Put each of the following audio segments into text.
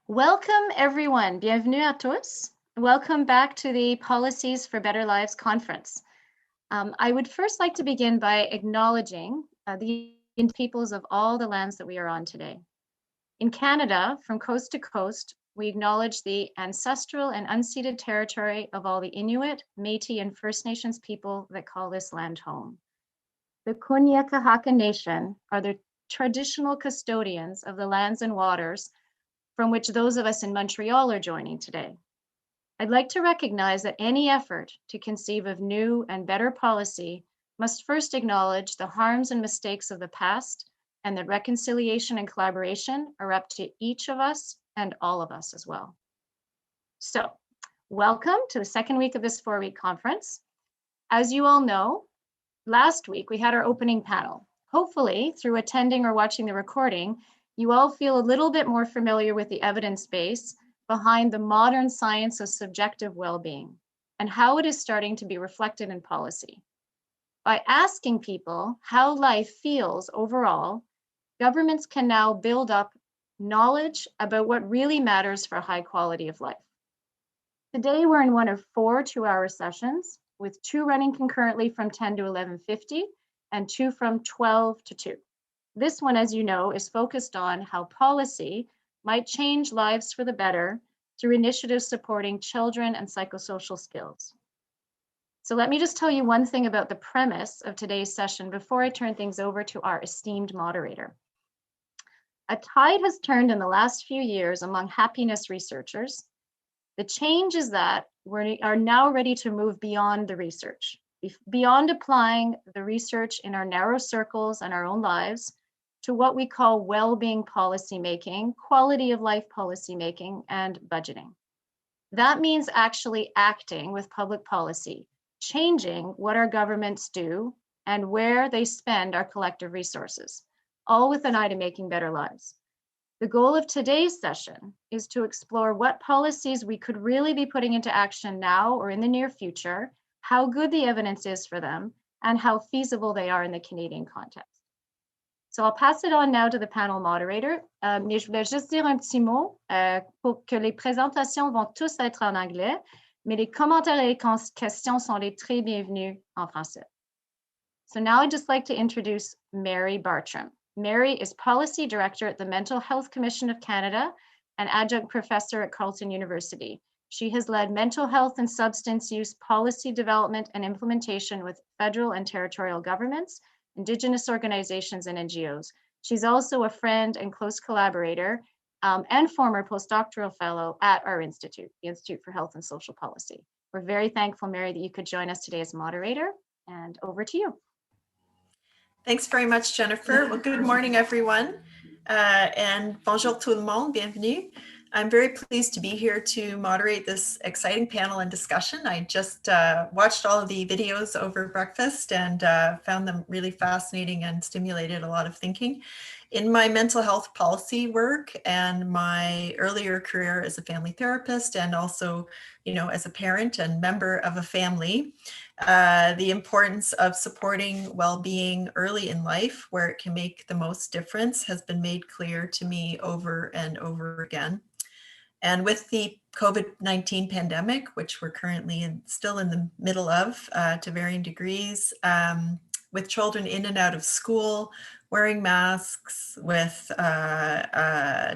Welcome everyone, bienvenue à tous. Welcome back to the Policies for Better Lives conference. I would first like to begin by acknowledging the peoples of all the lands that we are on today. In Canada, from coast to coast, we acknowledge the ancestral and unceded territory of all the Inuit, Métis, and First Nations people that call this land home. The Kanien'kehá:ka Nation are the traditional custodians of the lands and waters from which those of us in Montreal are joining today. I'd like to recognize that any effort to conceive of new and better policy must first acknowledge the harms and mistakes of the past, and that reconciliation and collaboration are up to each of us and all of us as well. So, welcome to the second week of this 4-week conference. As you all know, last week we had our opening panel. Hopefully, through attending or watching the recording, you all feel a little bit more familiar with the evidence base behind the modern science of subjective well-being and how it is starting to be reflected in policy. By asking people how life feels overall, governments can now build up knowledge about what really matters for high quality of life. Today, we're in one of 4 2-hour sessions, with 2 running concurrently from 10 to 11:50 and 2 from 12 to 2. This one, as you know, is focused on how policy might change lives for the better through initiatives supporting children and psychosocial skills. So let me just tell you one thing about the premise of today's session before I turn things over to our esteemed moderator. A tide has turned in the last few years among happiness researchers. The change is that we are now ready to move beyond the research, beyond applying the research in our narrow circles and our own lives, to what we call well-being policymaking, quality of life policymaking, and budgeting. That means actually acting with public policy, changing what our governments do and where they spend our collective resources, all with an eye to making better lives. The goal of today's session is to explore what policies we could really be putting into action now or in the near future, how good the evidence is for them, and how feasible they are in the Canadian context. So I'll pass it on now to the panel moderator. Mais je voulais juste dire un petit mot pour que les présentations vont tous être en anglais, mais les commentaires et les questions sont les très bienvenus en français. So now I'd just like to introduce Mary Bartram. Mary is Policy Director at the Mental Health Commission of Canada and Adjunct Professor at Carleton University. She has led mental health and substance use policy development and implementation with federal and territorial governments, Indigenous organizations, and NGOs. She's also a friend and close collaborator and former postdoctoral fellow at our institute, the Institute for Health and Social Policy. We're very thankful, Mary, that you could join us today as moderator, and over to you. Thanks very much, Jennifer. Well, good morning, everyone, and bonjour tout le monde, bienvenue. I'm very pleased to be here to moderate this exciting panel and discussion. I just watched all of the videos over breakfast and found them really fascinating and stimulated a lot of thinking. In my mental health policy work and my earlier career as a family therapist, and also, as a parent and member of a family, the importance of supporting well-being early in life, where it can make the most difference, has been made clear to me over and over again. And with the COVID-19 pandemic, which we're currently still in the middle of to varying degrees, with children in and out of school, wearing masks, with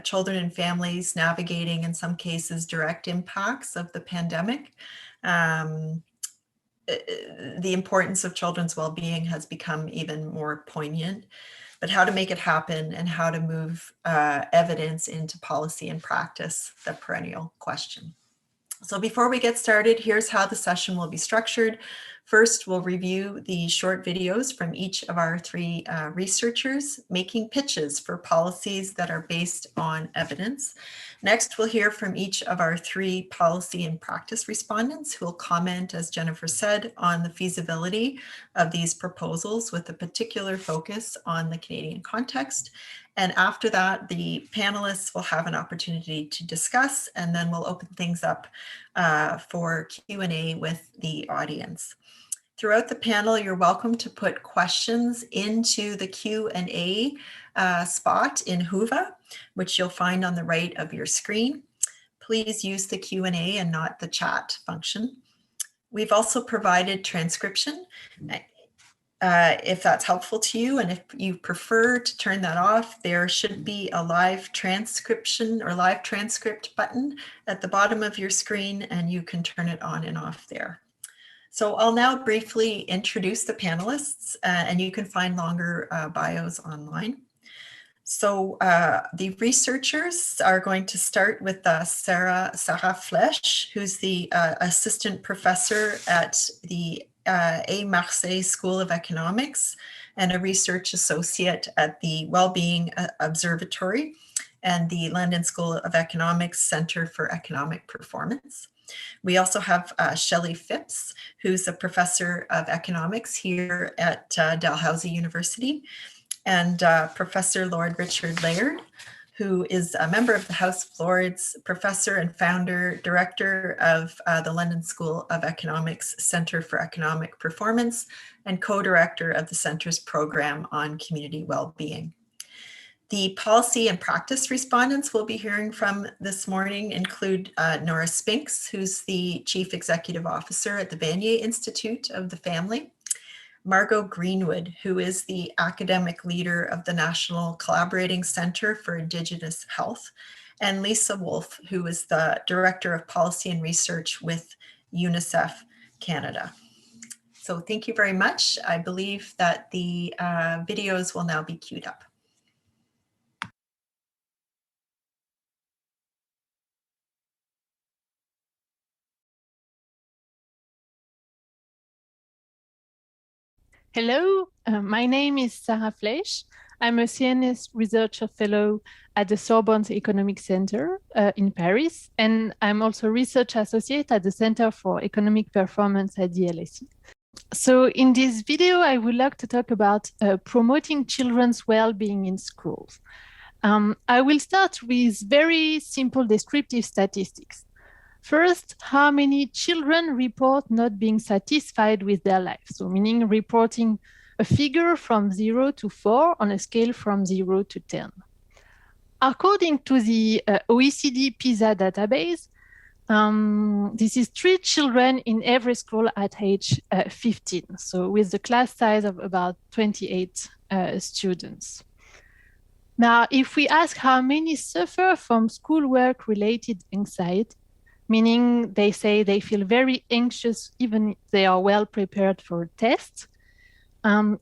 children and families navigating, in some cases, direct impacts of the pandemic, the importance of children's well-being has become even more poignant. But how to make it happen and how to move evidence into policy and practice, the perennial question. So before we get started, here's how the session will be structured. First, we'll review the short videos from each of our 3 researchers making pitches for policies that are based on evidence. Next, we'll hear from each of our 3 policy and practice respondents who will comment, as Jennifer said, on the feasibility of these proposals with a particular focus on the Canadian context. And after that, the panelists will have an opportunity to discuss, and then we'll open things up for Q&A with the audience. Throughout the panel, you're welcome to put questions into the Q&A spot in Whova, which you'll find on the right of your screen. Please use the Q&A and not the chat function. We've also provided transcription if that's helpful to you, and if you prefer to turn that off, there should be a live transcription or live transcript button at the bottom of your screen, and you can turn it on and off there. So I'll now briefly introduce the panelists, and you can find longer bios online. So the researchers are going to start with Sara Flèche, who's the assistant professor at the Aix-Marseille School of Economics and a research associate at the Wellbeing Observatory and the London School of Economics Center for Economic Performance. We also have Shelley Phipps, who's a professor of economics here at Dalhousie University, and Professor Lord Richard Layard, who is a member of the House of Lords, professor and founder, director of the London School of Economics Center for Economic Performance, and co-director of the Centre's program on community well-being. The policy and practice respondents we'll be hearing from this morning include Nora Spinks, who's the Chief Executive Officer at the Vanier Institute of the Family, Margo Greenwood, who is the academic leader of the National Collaborating Centre for Indigenous Health, and Lisa Wolff, who is the Director of Policy and Research with UNICEF Canada. So thank you very much. I believe that the videos will now be queued up. Hello, my name is Sara Flèche. I'm a CNRS Researcher Fellow at the Sorbonne Economic Center in Paris, and I'm also Research Associate at the Center for Economic Performance at the LSE. So in this video, I would like to talk about promoting children's well-being in schools. I will start with very simple descriptive statistics. First, how many children report not being satisfied with their life? So meaning reporting a figure from 0 to 4 on a scale from 0 to 10. According to the OECD PISA database, this is 3 children in every school at age 15. So with the class size of about 28 students. Now, if we ask how many suffer from schoolwork-related anxiety, meaning they say they feel very anxious even if they are well prepared for tests.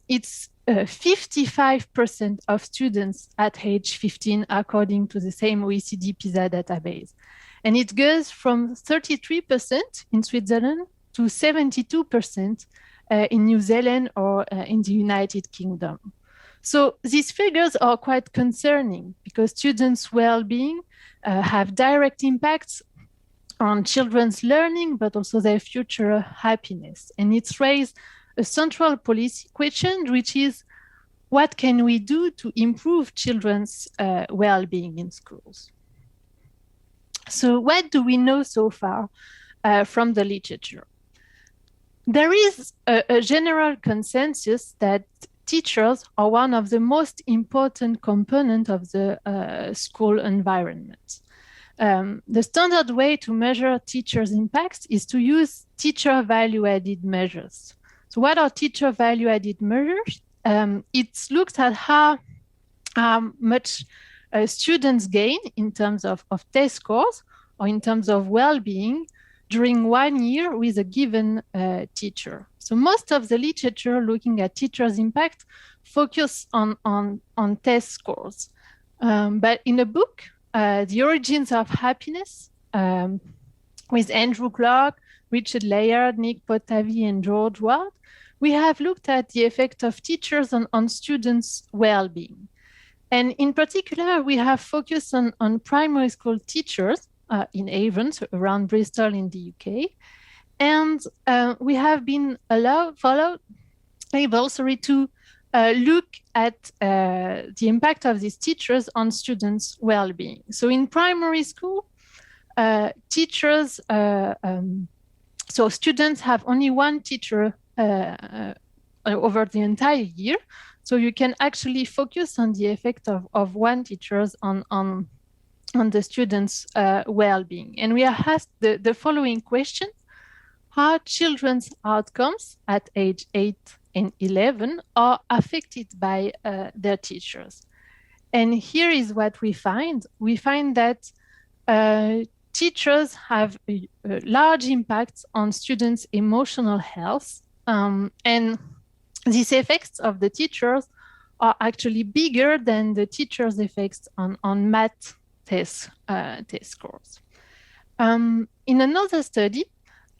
It's 55% of students at age 15, according to the same OECD PISA database. And it goes from 33% in Switzerland to 72% in New Zealand or in the United Kingdom. So these figures are quite concerning because students' well-being have direct impacts on children's learning, but also their future happiness. And it's raised a central policy question, which is, what can we do to improve children's well-being in schools? So what do we know so far from the literature? There is a general consensus that teachers are one of the most important components of the school environment. The standard way to measure teachers' impacts is to use teacher value-added measures. So what are teacher value-added measures? It looks at how much students gain in terms of test scores or in terms of well-being during 1 year with a given teacher. So most of the literature looking at teachers' impact focus on test scores. But in a book, The Origins of Happiness, with Andrew Clark, Richard Layard, Nick Potavi, and George Ward, we have looked at the effect of teachers on students' well-being. And in particular, we have focused on primary school teachers in Avon, so around Bristol in the UK. And we have been able to look at the impact of these teachers on students' well-being. So in primary school, teachers, so students have only one teacher over the entire year. So you can actually focus on the effect of one teacher on the students' well-being. And we are asked the following question: how children's outcomes at age 8 and 11 are affected by their teachers? And here is what we find. We find that teachers have a large impact on students' emotional health, and these effects of the teachers are actually bigger than the teachers' effects on math test scores. In another study,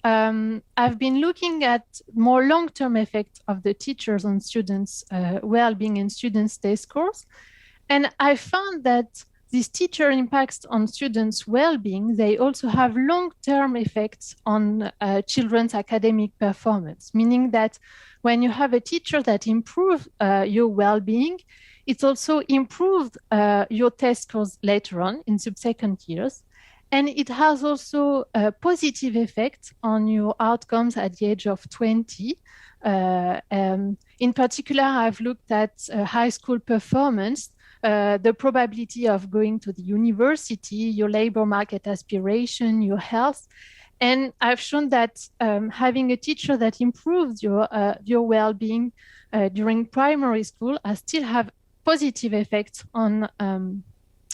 I've been looking at more long-term effects of the teachers on students' well-being and students' test scores, and I found that these teacher impacts on students' well-being, they also have long-term effects on children's academic performance, meaning that when you have a teacher that improves your well-being, it's also improved your test scores later on in subsequent years. And it has also a positive effect on your outcomes at the age of 20. In particular, I've looked at high school performance, the probability of going to the university, your labor market aspiration, your health. And I've shown that having a teacher that improves your well-being during primary school still have positive effects on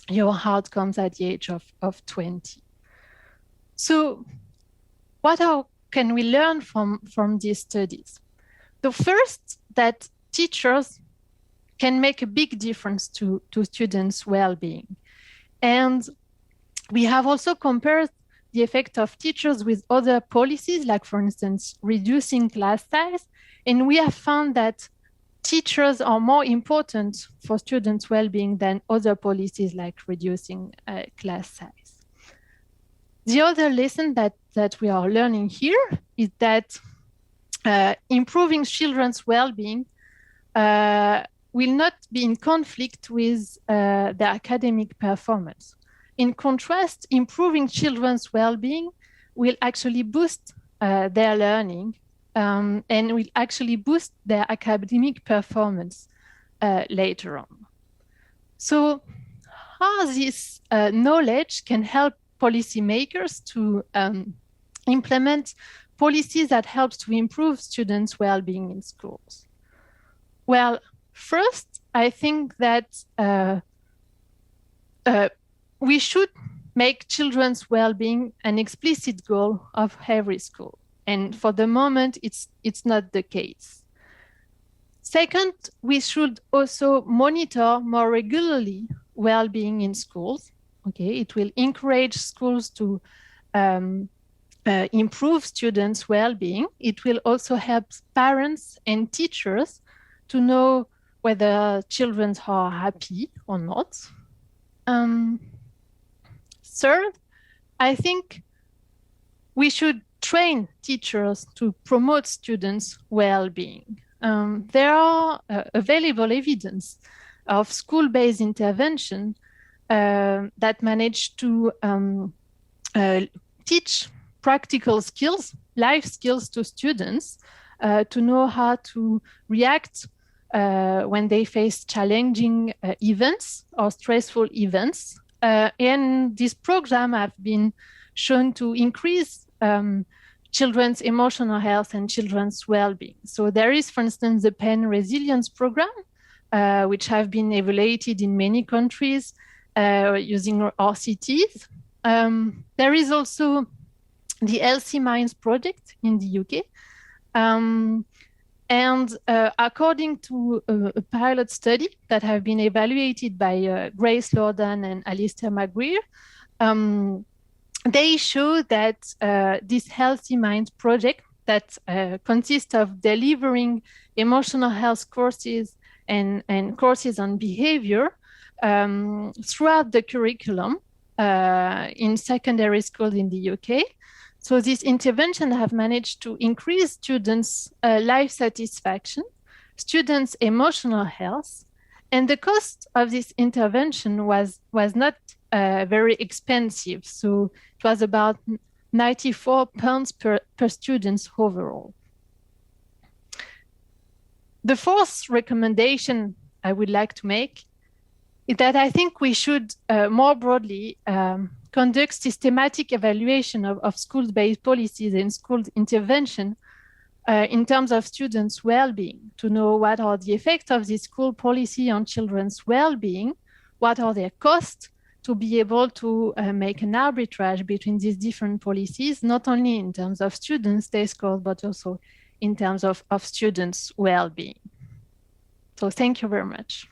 your outcomes at the age of 20. So what can we learn from these studies? The first, that teachers can make a big difference to students' well-being. And we have also compared the effect of teachers with other policies, like, for instance, reducing class size. And we have found that teachers are more important for students' well-being than other policies like reducing class size. The other lesson that we are learning here is that improving children's well-being will not be in conflict with their academic performance. In contrast, improving children's well-being will actually boost their learning and will actually boost their academic performance later on. So how this knowledge can help policymakers to implement policies that helps to improve students' well-being in schools? Well, first, I think that we should make children's well-being an explicit goal of every school. And for the moment, it's not the case. Second, we should also monitor more regularly well-being in schools. Okay, it will encourage schools to improve students' well-being. It will also help parents and teachers to know whether children are happy or not. Third, I think we should train teachers to promote students' well-being. There are available evidence of school-based intervention that manage to teach practical skills, life skills to students to know how to react when they face challenging events or stressful events. And this program have been shown to increase children's emotional health and children's well-being. So there is, for instance, the Pain Resilience Program, which have been evaluated in many countries using RCTs. There is also the Healthy Minds Project in the UK. And according to a pilot study that have been evaluated by Grace Lordan and Alistair McGreer, they show that this Healthy Minds project that consists of delivering emotional health courses and courses on behavior throughout the curriculum in secondary schools in the UK. So this intervention have managed to increase students' life satisfaction, students' emotional health, and the cost of this intervention was not very expensive. So it was about £94 per student overall. The fourth recommendation I would like to make is that I think we should more broadly conduct systematic evaluation of school-based policies and school intervention in terms of students' well-being, to know what are the effects of this school policy on children's well-being, what are their costs, to be able to make an arbitrage between these different policies, not only in terms of students' day scores, but also in terms of students' well-being. So thank you very much.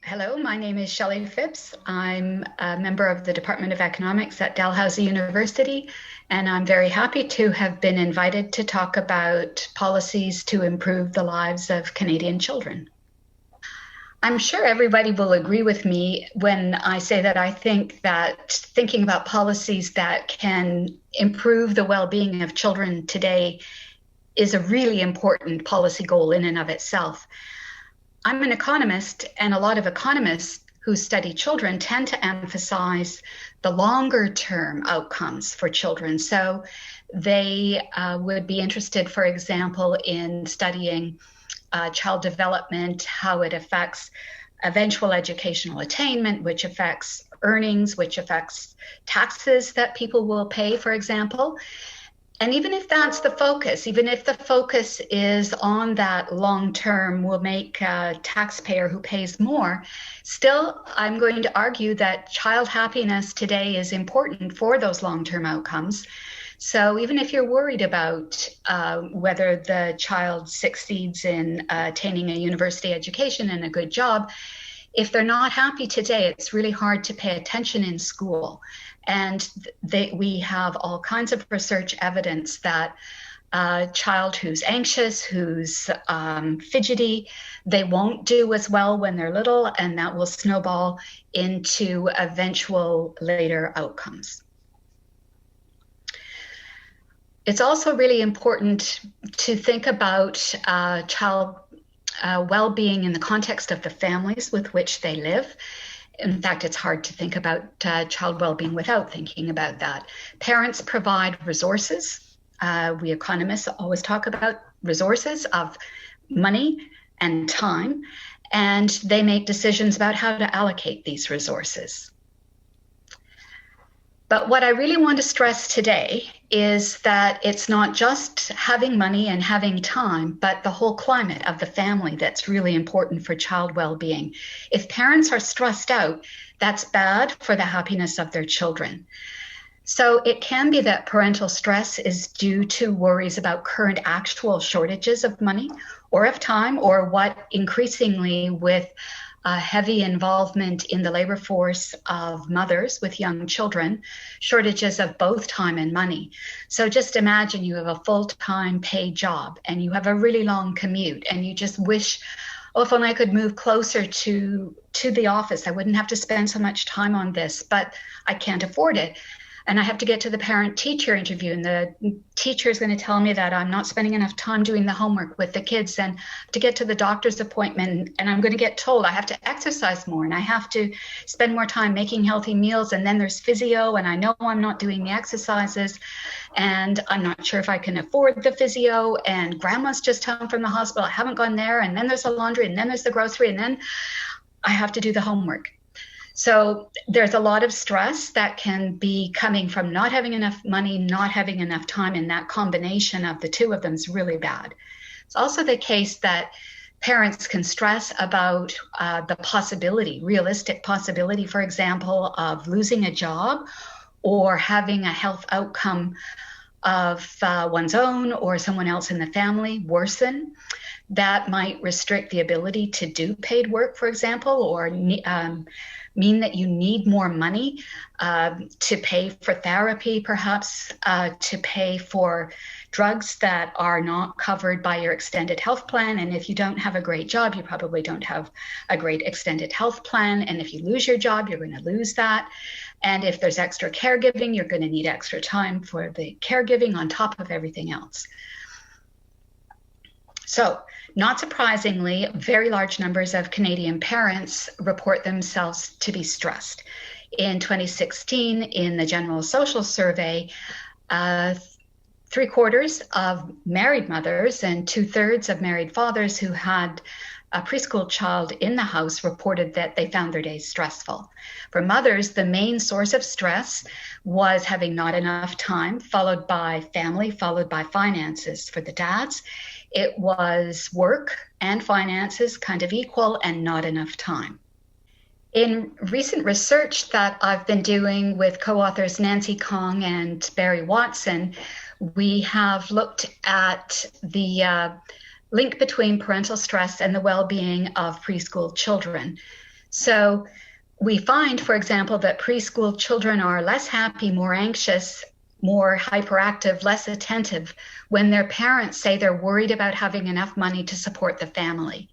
Hello, my name is Shelley Phipps. I'm a member of the Department of Economics at Dalhousie University, and I'm very happy to have been invited to talk about policies to improve the lives of Canadian children. I'm sure everybody will agree with me when I say that I think that thinking about policies that can improve the well-being of children today is a really important policy goal in and of itself. I'm an economist, and a lot of economists who study children tend to emphasize the longer term outcomes for children. So they would be interested, for example, in studying child development, how it affects eventual educational attainment, which affects earnings, which affects taxes that people will pay, for example. And even if that's the focus, even if the focus is on that long term will make a taxpayer who pays more, still, I'm going to argue that child happiness today is important for those long-term outcomes. So even if you're worried about whether the child succeeds in attaining a university education and a good job, if they're not happy today, it's really hard to pay attention in school. And we have all kinds of research evidence that a child who's anxious, who's fidgety, they won't do as well when they're little, and that will snowball into eventual later outcomes. It's also really important to think about child well-being in the context of the families with which they live. In fact, it's hard to think about child well-being without thinking about that. Parents provide resources. We economists always talk about resources of money and time, and they make decisions about how to allocate these resources. But what I really want to stress today is that it's not just having money and having time, but the whole climate of the family that's really important for child well-being. If parents are stressed out, that's bad for the happiness of their children. So it can be that parental stress is due to worries about current actual shortages of money or of time, or what increasingly with heavy involvement in the labor force of mothers with young children, shortages of both time and money. So just imagine you have a full-time paid job and you have a really long commute and you just wish, oh, if only I could move closer to the office, I wouldn't have to spend so much time on this, but I can't afford it. And I have to get to the parent-teacher interview, and the teacher is going to tell me that I'm not spending enough time doing the homework with the kids, and to get to the doctor's appointment, and I'm going to get told I have to exercise more, and I have to spend more time making healthy meals, and then there's physio, and I know I'm not doing the exercises, and I'm not sure if I can afford the physio, and grandma's just home from the hospital, I haven't gone there, and then there's the laundry, and then there's the grocery, and then I have to do the homework. So there's a lot of stress that can be coming from not having enough money, not having enough time, and that combination of the two of them is really bad. It's also the case that parents can stress about the possibility, realistic possibility, for example, of losing a job or having a health outcome of one's own or someone else in the family worsen. That might restrict the ability to do paid work, for example, or mean that you need more money to pay for therapy, perhaps to pay for drugs that are not covered by your extended health plan. And if you don't have a great job, you probably don't have a great extended health plan. And if you lose your job, you're going to lose that. And if there's extra caregiving, you're going to need extra time for the caregiving on top of everything else. So, not surprisingly, very large numbers of Canadian parents report themselves to be stressed. In 2016, in the General Social Survey, 3/4 of married mothers and 2/3 of married fathers who had a preschool child in the house reported that they found their days stressful. For mothers, the main source of stress was having not enough time, followed by family, followed by finances. For the dads, it was work and finances kind of equal and not enough time. In recent research that I've been doing with co-authors Nancy Kong and Barry Watson, we have looked at the link between parental stress and the well-being of preschool children. So we find, for example, that preschool children are less happy, more anxious, more hyperactive, less attentive when their parents say they're worried about having enough money to support the family.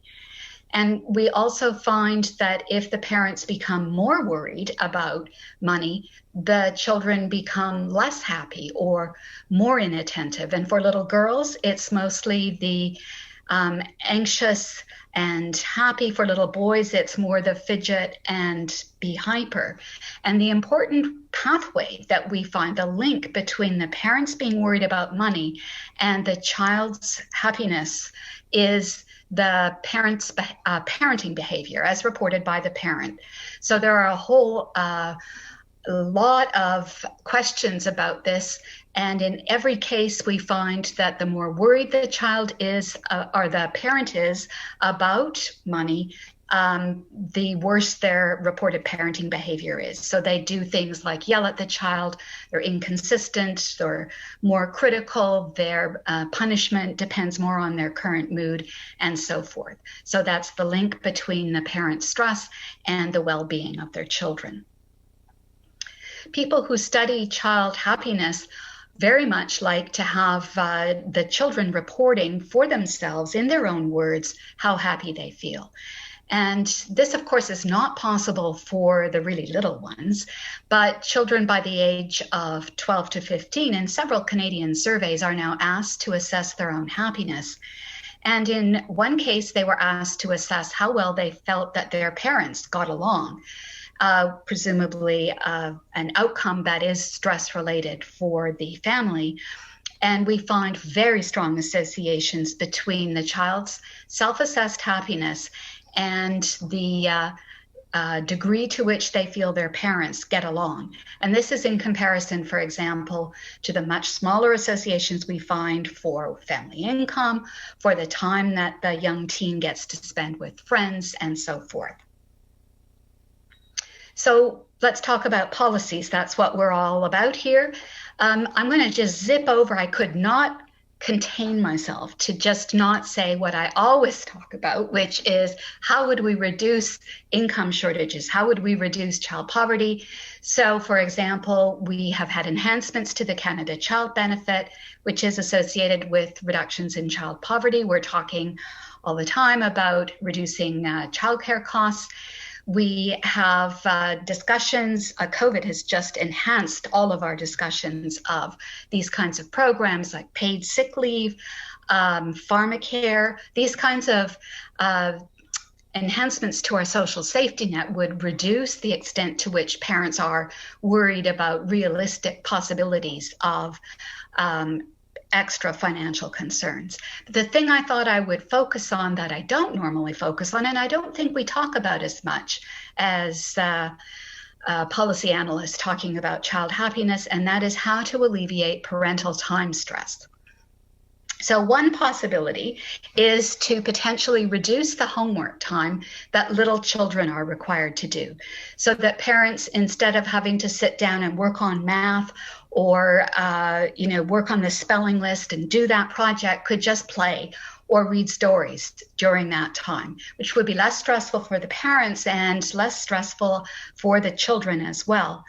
And we also find that if the parents become more worried about money, the children become less happy or more inattentive. And for little girls, it's mostly the anxious and happy. For little boys, it's more the fidget and be hyper. And the important pathway that we find, the link between the parents being worried about money and the child's happiness, is the parent's parenting behavior as reported by the parent. So there are a whole lot of questions about this. And in every case, we find that the more worried the child is or the parent is about money, the worse their reported parenting behavior is. So they do things like yell at the child, they're inconsistent, they're more critical, their punishment depends more on their current mood, and so forth. So that's the link between the parent's stress and the well-being of their children. People who study child happiness very much like to have the children reporting for themselves in their own words how happy they feel. And this, of course, is not possible for the really little ones, but children by the age of 12 to 15 in several Canadian surveys are now asked to assess their own happiness. And in one case, they were asked to assess how well they felt that their parents got along. Presumably an outcome that is stress-related for the family. And we find very strong associations between the child's self-assessed happiness and the degree to which they feel their parents get along. And this is in comparison, for example, to the much smaller associations we find for family income, for the time that the young teen gets to spend with friends, and so forth. So let's talk about policies. That's what we're all about here. I'm going to just zip over. I could not contain myself to just not say what I always talk about, which is how would we reduce income shortages? How would we reduce child poverty? So, for example, we have had enhancements to the Canada Child Benefit, which is associated with reductions in child poverty. We're talking all the time about reducing childcare costs. We have discussions. COVID has just enhanced all of our discussions of these kinds of programs like paid sick leave, pharmacare. These kinds of enhancements to our social safety net would reduce the extent to which parents are worried about realistic possibilities of extra financial concerns. The thing I thought I would focus on that I don't normally focus on, and I don't think we talk about as much as policy analysts talking about child happiness, and that is how to alleviate parental time stress. So one possibility is to potentially reduce the homework time that little children are required to do, so that parents, instead of having to sit down and work on math or work on the spelling list and do that project, could just play or read stories during that time, which would be less stressful for the parents and less stressful for the children as well.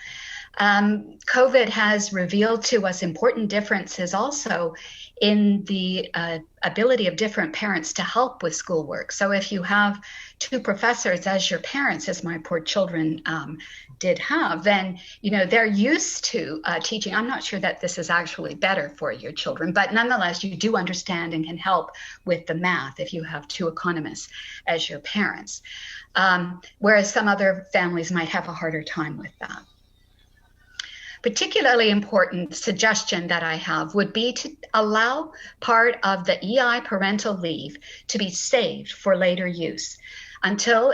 COVID has revealed to us important differences also in the ability of different parents to help with schoolwork. So if you have two professors as your parents, as my poor children did have, then, you know, they're used to teaching. I'm not sure that this is actually better for your children, but nonetheless, you do understand and can help with the math if you have two economists as your parents. Whereas some other families might have a harder time with that. Particularly important suggestion that I have would be to allow part of the EI parental leave to be saved for later use. Until,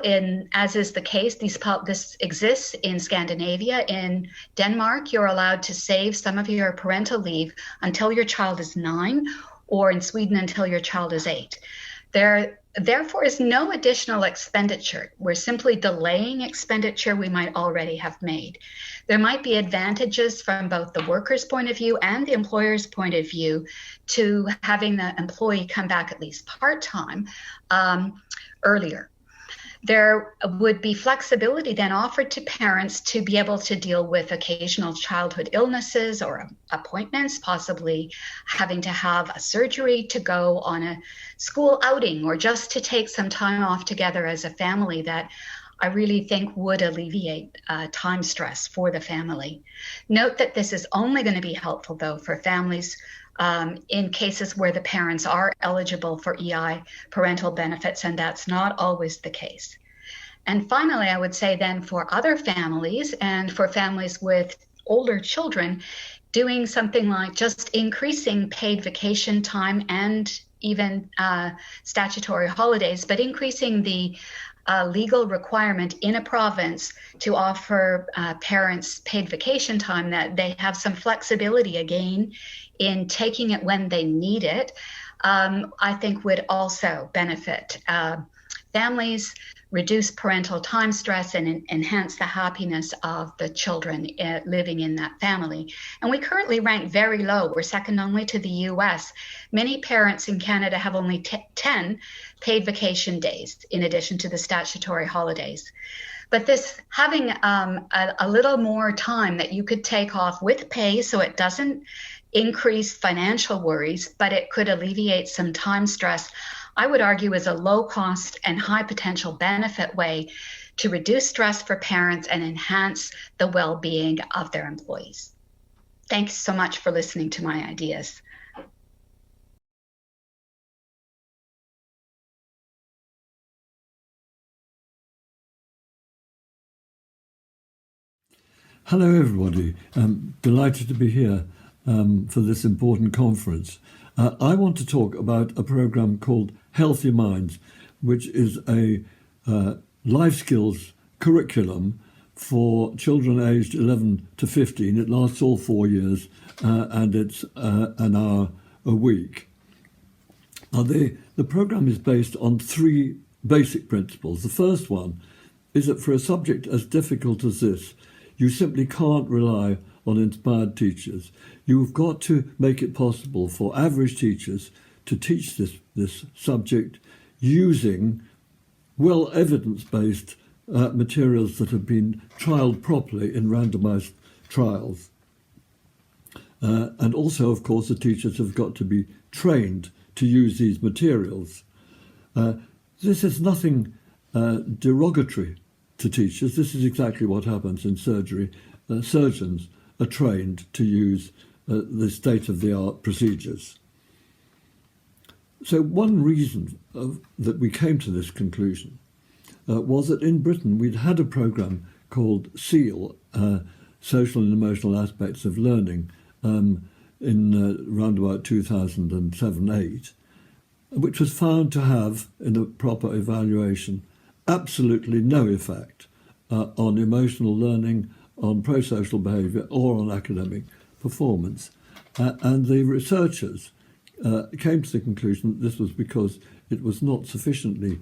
as is the case, this exists in Scandinavia. In Denmark, you're allowed to save some of your parental leave until your child is 9, or in Sweden until your child is 8. There, therefore, is no additional expenditure. We're simply delaying expenditure we might already have made. There might be advantages from both the worker's point of view and the employer's point of view to having the employee come back at least part-time earlier. There would be flexibility then offered to parents to be able to deal with occasional childhood illnesses or appointments, possibly having to have a surgery to go on a school outing, or just to take some time off together as a family that I really think would alleviate time stress for the family. Note that this is only going to be helpful, though, for families in cases where the parents are eligible for EI parental benefits, and that's not always the case. And finally, I would say then for other families and for families with older children, doing something like just increasing paid vacation time and even statutory holidays, but increasing the legal requirement in a province to offer parents paid vacation time, that they have some flexibility again in taking it when they need it, I think would also benefit families, reduce parental time stress, and enhance the happiness of the children living in that family. And we currently rank very low. We're second only to the US. Many parents in Canada have only 10 paid vacation days in addition to the statutory holidays. But this having a little more time that you could take off with pay, so it doesn't increase financial worries, but it could alleviate some time stress, I would argue is a low cost and high potential benefit way to reduce stress for parents and enhance the well-being of their employees. Thanks so much for listening to my ideas. Hello, everybody. I'm delighted to be here for this important conference. I want to talk about a program called Healthy Minds, which is a life skills curriculum for children aged 11 to 15. It lasts all 4 years, and it's an hour a week. Now, the program is based on 3 basic principles. The first one is that for a subject as difficult as this, you simply can't rely on inspired teachers. You've got to make it possible for average teachers to teach this subject using well evidence-based materials that have been trialled properly in randomized trials. And also, of course, the teachers have got to be trained to use these materials. This is nothing derogatory to teachers. This is exactly what happens in surgery. Surgeons are trained to use the state-of-the-art procedures. So one reason that we came to this conclusion was that in Britain we'd had a program called SEAL, Social and Emotional Aspects of Learning, in around about 2007-8, which was found to have, in a proper evaluation, absolutely no effect on emotional learning, on pro-social behaviour, or on academic performance. And the researchers came to the conclusion that this was because it was not sufficiently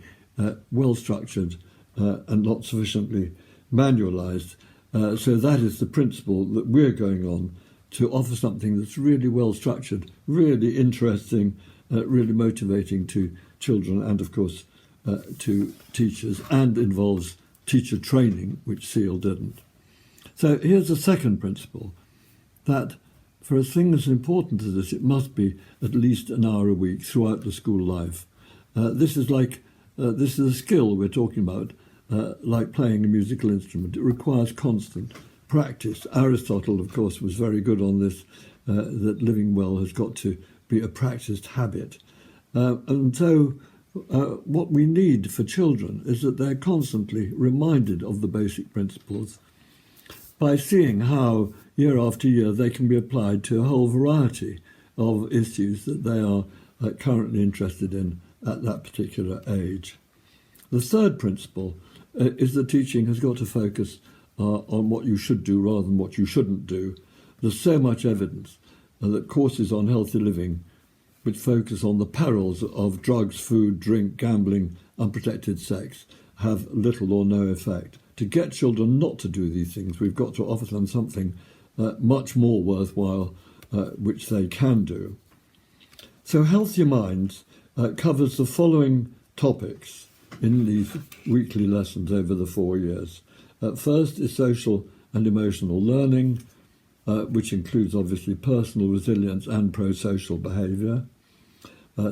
well structured and not sufficiently manualised. So that is the principle that we're going on, to offer something that's really well structured, really interesting, really motivating to children and, of course, to teachers, and involves teacher training, which SEAL didn't. So here's the second principle, that for a thing as important as this, it must be at least an hour a week throughout the school life. This is like this is a skill we're talking about, like playing a musical instrument. It requires constant practice. Aristotle, of course, was very good on this, that living well has got to be a practiced habit. And so what we need for children is that they're constantly reminded of the basic principles by seeing how year after year they can be applied to a whole variety of issues that they are currently interested in at that particular age. The third principle is that teaching has got to focus on what you should do rather than what you shouldn't do. There's so much evidence that courses on healthy living, which focus on the perils of drugs, food, drink, gambling, unprotected sex, have little or no effect. To get children not to do these things, we've got to offer them something much more worthwhile, which they can do. So Healthier Minds covers the following topics in these weekly lessons over the 4 years. First is social and emotional learning, which includes obviously personal resilience and pro-social behaviour.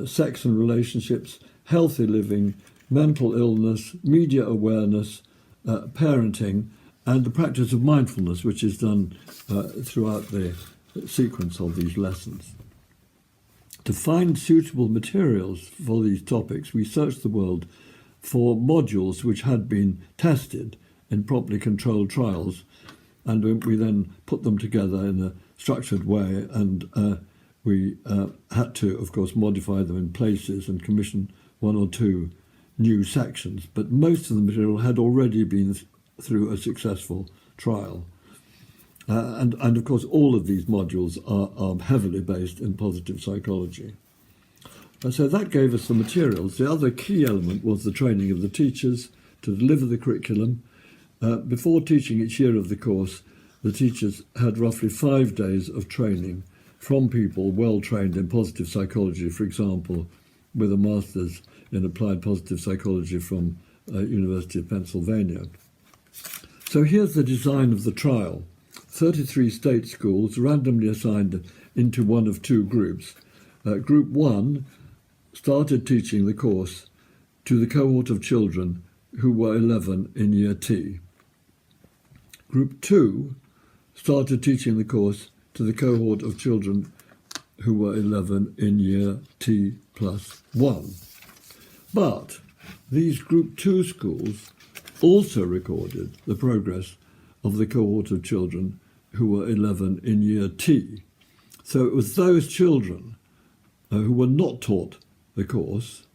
Sex and relationships, healthy living, mental illness, media awareness, parenting, and the practice of mindfulness, which is done throughout the sequence of these lessons. To find suitable materials for these topics, we searched the world for modules which had been tested in properly controlled trials, and we then put them together in a structured way, and we had to, of course, modify them in places and commission 1 or 2 new sections, but most of the material had already been through a successful trial. And of course, all of these modules are heavily based in positive psychology. So that gave us the materials. The other key element was the training of the teachers to deliver the curriculum. Before teaching each year of the course, the teachers had roughly 5 days of training from people well trained in positive psychology, for example, with a master's in applied positive psychology from University of Pennsylvania. So here's the design of the trial. 33 state schools randomly assigned into one of 2 groups. Group 1 started teaching the course to the cohort of children who were 11 in Year T. Group 2 started teaching the course to the cohort of children who were 11 in Year T plus 1. But these Group 2 schools also recorded the progress of the cohort of children who were 11 in Year T. So it was those children who were not taught the course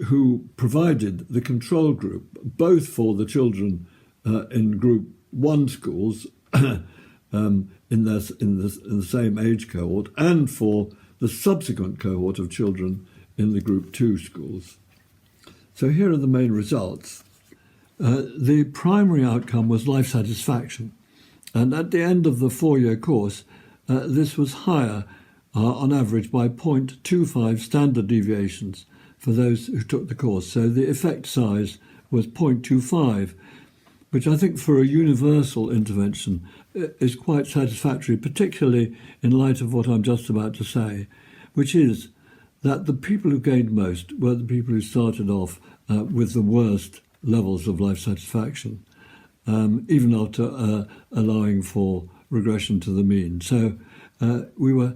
who provided the control group, both for the children in Group 1 schools in the same age cohort, and for the subsequent cohort of children in the Group 2 schools. So here are the main results. The primary outcome was life satisfaction, and at the end of the 4-year course, this was higher on average by 0.25 standard deviations for those who took the course. So the effect size was 0.25, which I think for a universal intervention is quite satisfactory, particularly in light of what I'm just about to say, which is that the people who gained most were the people who started off with the worst levels of life satisfaction, even after allowing for regression to the mean. So we were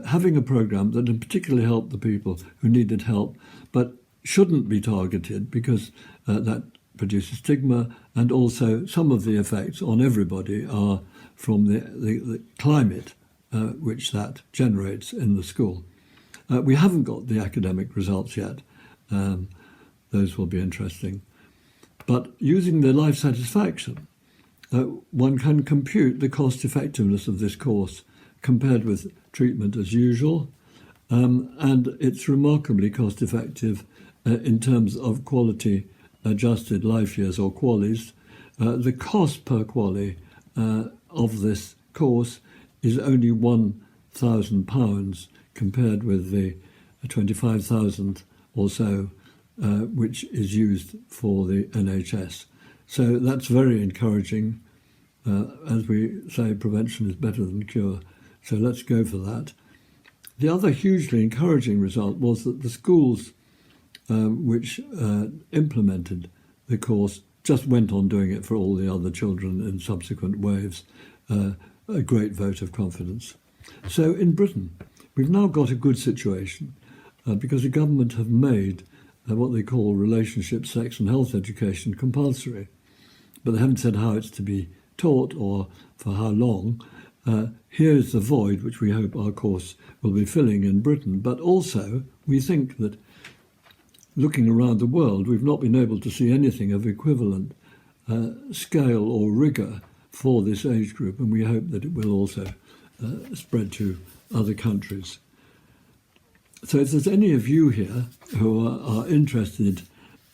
having a program that in particular helped the people who needed help, but shouldn't be targeted because that produces stigma, and also some of the effects on everybody are from the climate which that generates in the school. We haven't got the academic results yet. Those will be interesting. But using the life satisfaction, one can compute the cost effectiveness of this course compared with treatment as usual, and it's remarkably cost effective in terms of quality adjusted life years, or QALYs. The cost per QALY of this course is only £1,000 compared with the 25,000 or so which is used for the NHS. So that's very encouraging. As we say, prevention is better than cure. So let's go for that. The other hugely encouraging result was that the schools which implemented the course just went on doing it for all the other children in subsequent waves, a great vote of confidence. So in Britain, we've now got a good situation because the government have made what they call relationship, sex and health education compulsory. But they haven't said how it's to be taught or for how long. Here's the void which we hope our course will be filling in Britain. But also, we think that looking around the world, we've not been able to see anything of equivalent scale or rigour for this age group, and we hope that it will also spread to other countries. So if there's any of you here who are interested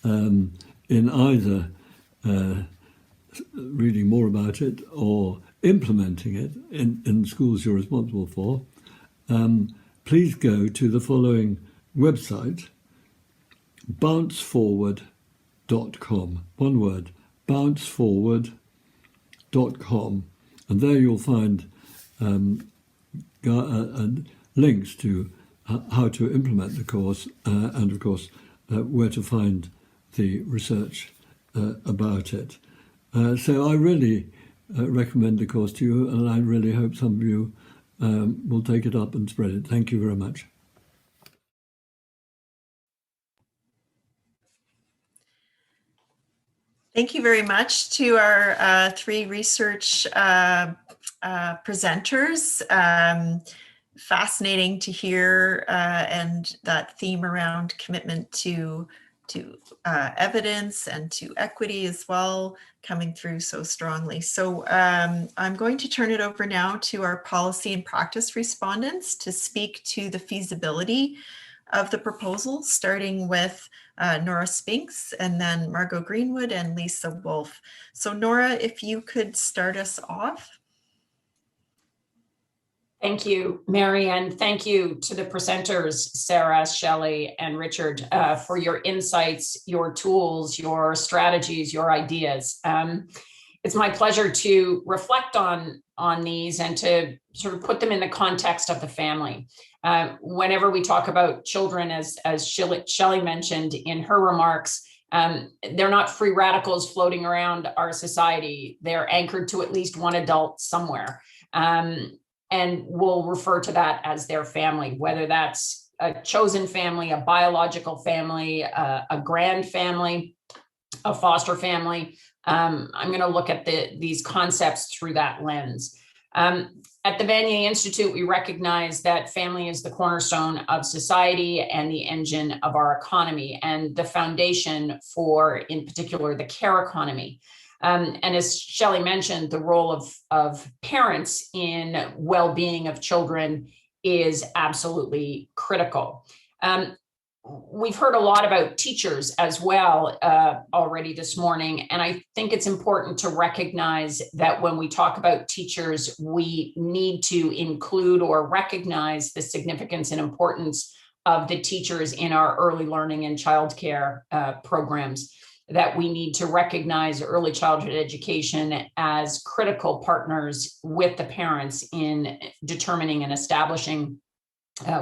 in either reading more about it or implementing it in schools you're responsible for, please go to the following website, bounceforward.com. One word, bounceforward.com. And there you'll find links to how to implement the course and, of course, where to find the research about it. So I really recommend the course to you, and I really hope some of you will take it up and spread it. Thank you very much. Thank you very much to our three research presenters. Fascinating to hear, and that theme around commitment to evidence and to equity as well coming through so strongly. So I'm going to turn it over now to our policy and practice respondents to speak to the feasibility of the proposal, starting with Nora Spinks, and then Margo Greenwood and Lisa Wolff. So Nora, if you could start us off. Thank you, Mary, and thank you to the presenters, Sara, Shelley, and Richard, for your insights, your tools, your strategies, your ideas. It's my pleasure to reflect on these and to sort of put them in the context of the family. Whenever we talk about children, as Shelley mentioned in her remarks, they're not free radicals floating around our society. They're anchored to at least one adult somewhere. And we'll refer to that as their family, whether that's a chosen family, a biological family, a grand family, a foster family. I'm going to look at these concepts through that lens. At the Vanier Institute, we recognize that family is the cornerstone of society and the engine of our economy, and the foundation for, in particular, the care economy. And as Shelley mentioned, the role of parents in well-being of children is absolutely critical. We've heard a lot about teachers as well already this morning, and I think it's important to recognize that when we talk about teachers, we need to include or recognize the significance and importance of the teachers in our early learning and childcare programs, that we need to recognize early childhood education as critical partners with the parents in determining and establishing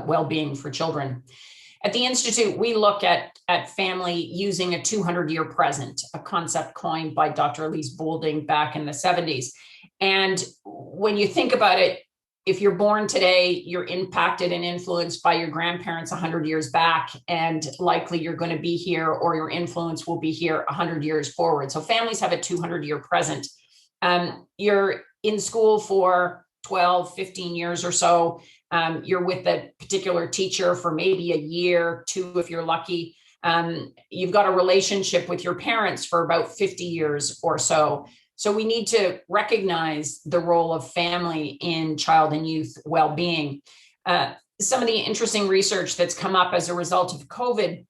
well-being for children. At the Institute, we look at family using a 200-year present, a concept coined by Dr. Elise Boulding back in the 70s. And when you think about it, if you're born today, you're impacted and influenced by your grandparents 100 years back, and likely you're going to be here, or your influence will be here 100 years forward. So families have a 200-year present. You're in school for 12, 15 years or so. You're with a particular teacher for maybe a year, 2 if you're lucky. You've got a relationship with your parents for about 50 years or so. So we need to recognize the role of family in child and youth well-being. Some of the interesting research that's come up as a result of COVID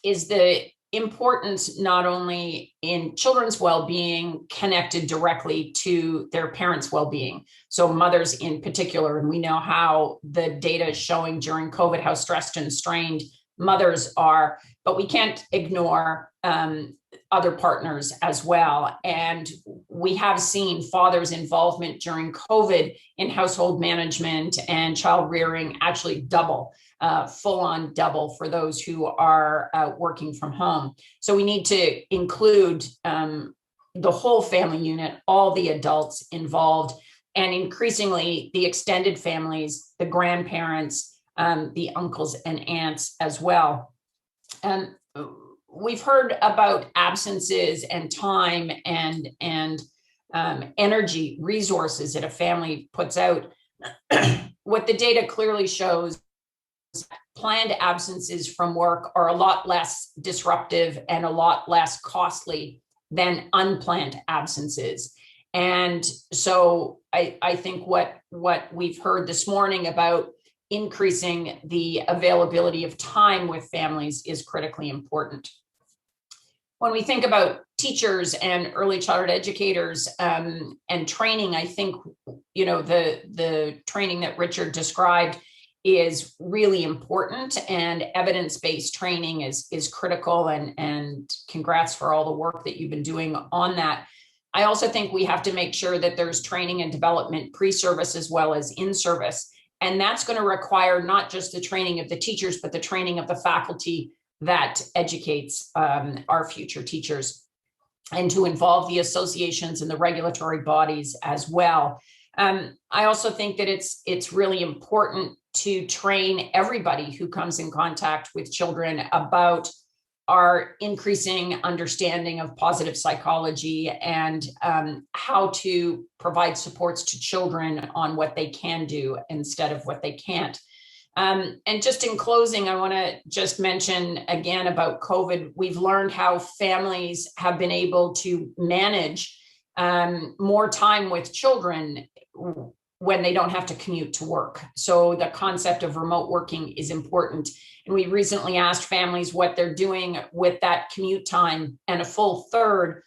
is the importance not only in children's well-being connected directly to their parents' well-being, so mothers in particular, and we know how the data is showing during COVID how stressed and strained mothers are, but we can't ignore other partners as well. And we have seen fathers' involvement during COVID in household management and child rearing actually double, full on double for those who are working from home. So we need to include the whole family unit, all the adults involved, and increasingly the extended families, the grandparents, the uncles and aunts as well. We've heard about absences and time and energy, resources that a family puts out. What the data clearly shows, planned absences from work are a lot less disruptive and a lot less costly than unplanned absences. And so I think what we've heard this morning about increasing the availability of time with families is critically important. When we think about teachers and early childhood educators and training, I think, you know, the training that Richard described is really important, and evidence-based training is critical, and congrats for all the work that you've been doing on that. I also think we have to make sure that there's training and development pre-service as well as in-service. And that's going to require not just the training of the teachers, but the training of the faculty that educates our future teachers, and to involve the associations and the regulatory bodies as well. I also think that it's really important to train everybody who comes in contact with children about our increasing understanding of positive psychology and how to provide supports to children on what they can do instead of what they can't. And just in closing, I want to just mention again about COVID. We've learned how families have been able to manage more time with children when they don't have to commute to work. So the concept of remote working is important. And we recently asked families what they're doing with that commute time, and a full third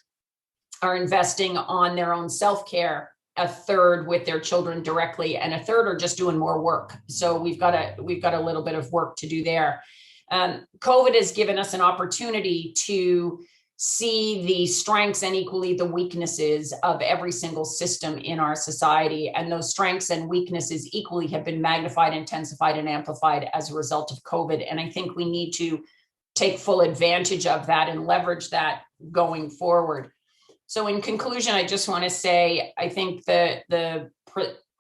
are investing on their own self-care, a third with their children directly, and a third are just doing more work. So we've got a little bit of work to do there. COVID has given us an opportunity to see the strengths and equally the weaknesses of every single system in our society. And those strengths and weaknesses equally have been magnified, intensified, and amplified as a result of COVID. And I think we need to take full advantage of that and leverage that going forward. So in conclusion, I just want to say, I think the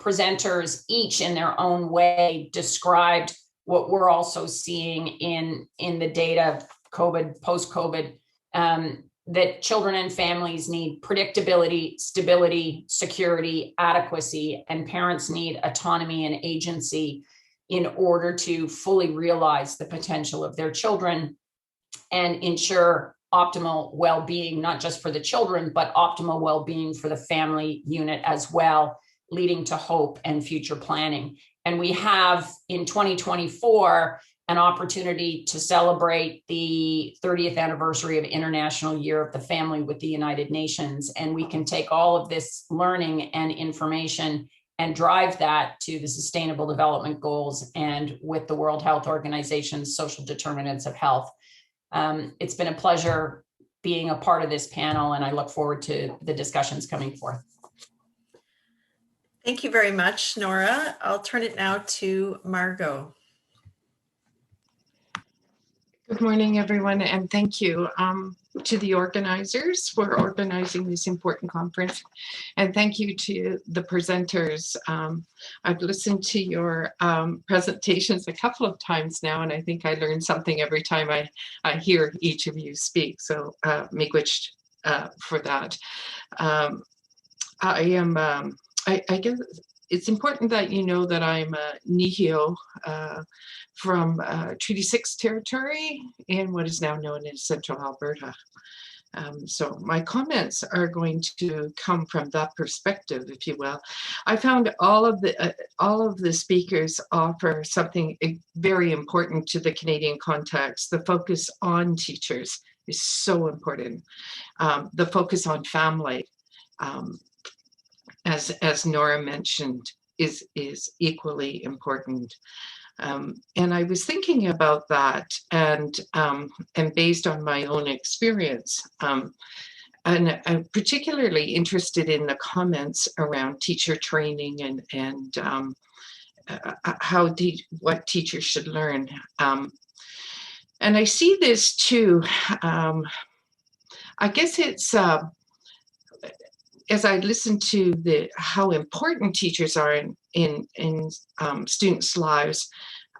presenters each in their own way described what we're also seeing in the data, COVID, post-COVID, that children and families need predictability, stability, security, adequacy, and parents need autonomy and agency in order to fully realize the potential of their children and ensure optimal well-being, not just for the children, but optimal well-being for the family unit as well, leading to hope and future planning. And we have in 2024 an opportunity to celebrate the 30th anniversary of International Year of the Family with the United Nations. And we can take all of this learning and information and drive that to the Sustainable Development Goals and with the World Health Organization's social determinants of health. It's been a pleasure being a part of this panel, and I look forward to the discussions coming forth. Thank you very much, Nora. I'll turn it now to Margo. Good morning, everyone, and thank you to the organizers for organizing this important conference. And thank you to the presenters. I've listened to your presentations a couple of times now, and I think I learn something every time I hear each of you speak. So miigwech for that. I guess it's important that you know that I'm a Nihio from Treaty 6 territory in what is now known as Central Alberta. So my comments are going to come from that perspective, if you will. I found all of the speakers offer something very important to the Canadian context. The focus on teachers is so important. The focus on family, as Nora mentioned, is equally important. And I was thinking about that, and based on my own experience, and I'm particularly interested in the comments around teacher training and what teachers should learn. And I see this too. I guess it's as I listen to how important teachers are in students' lives,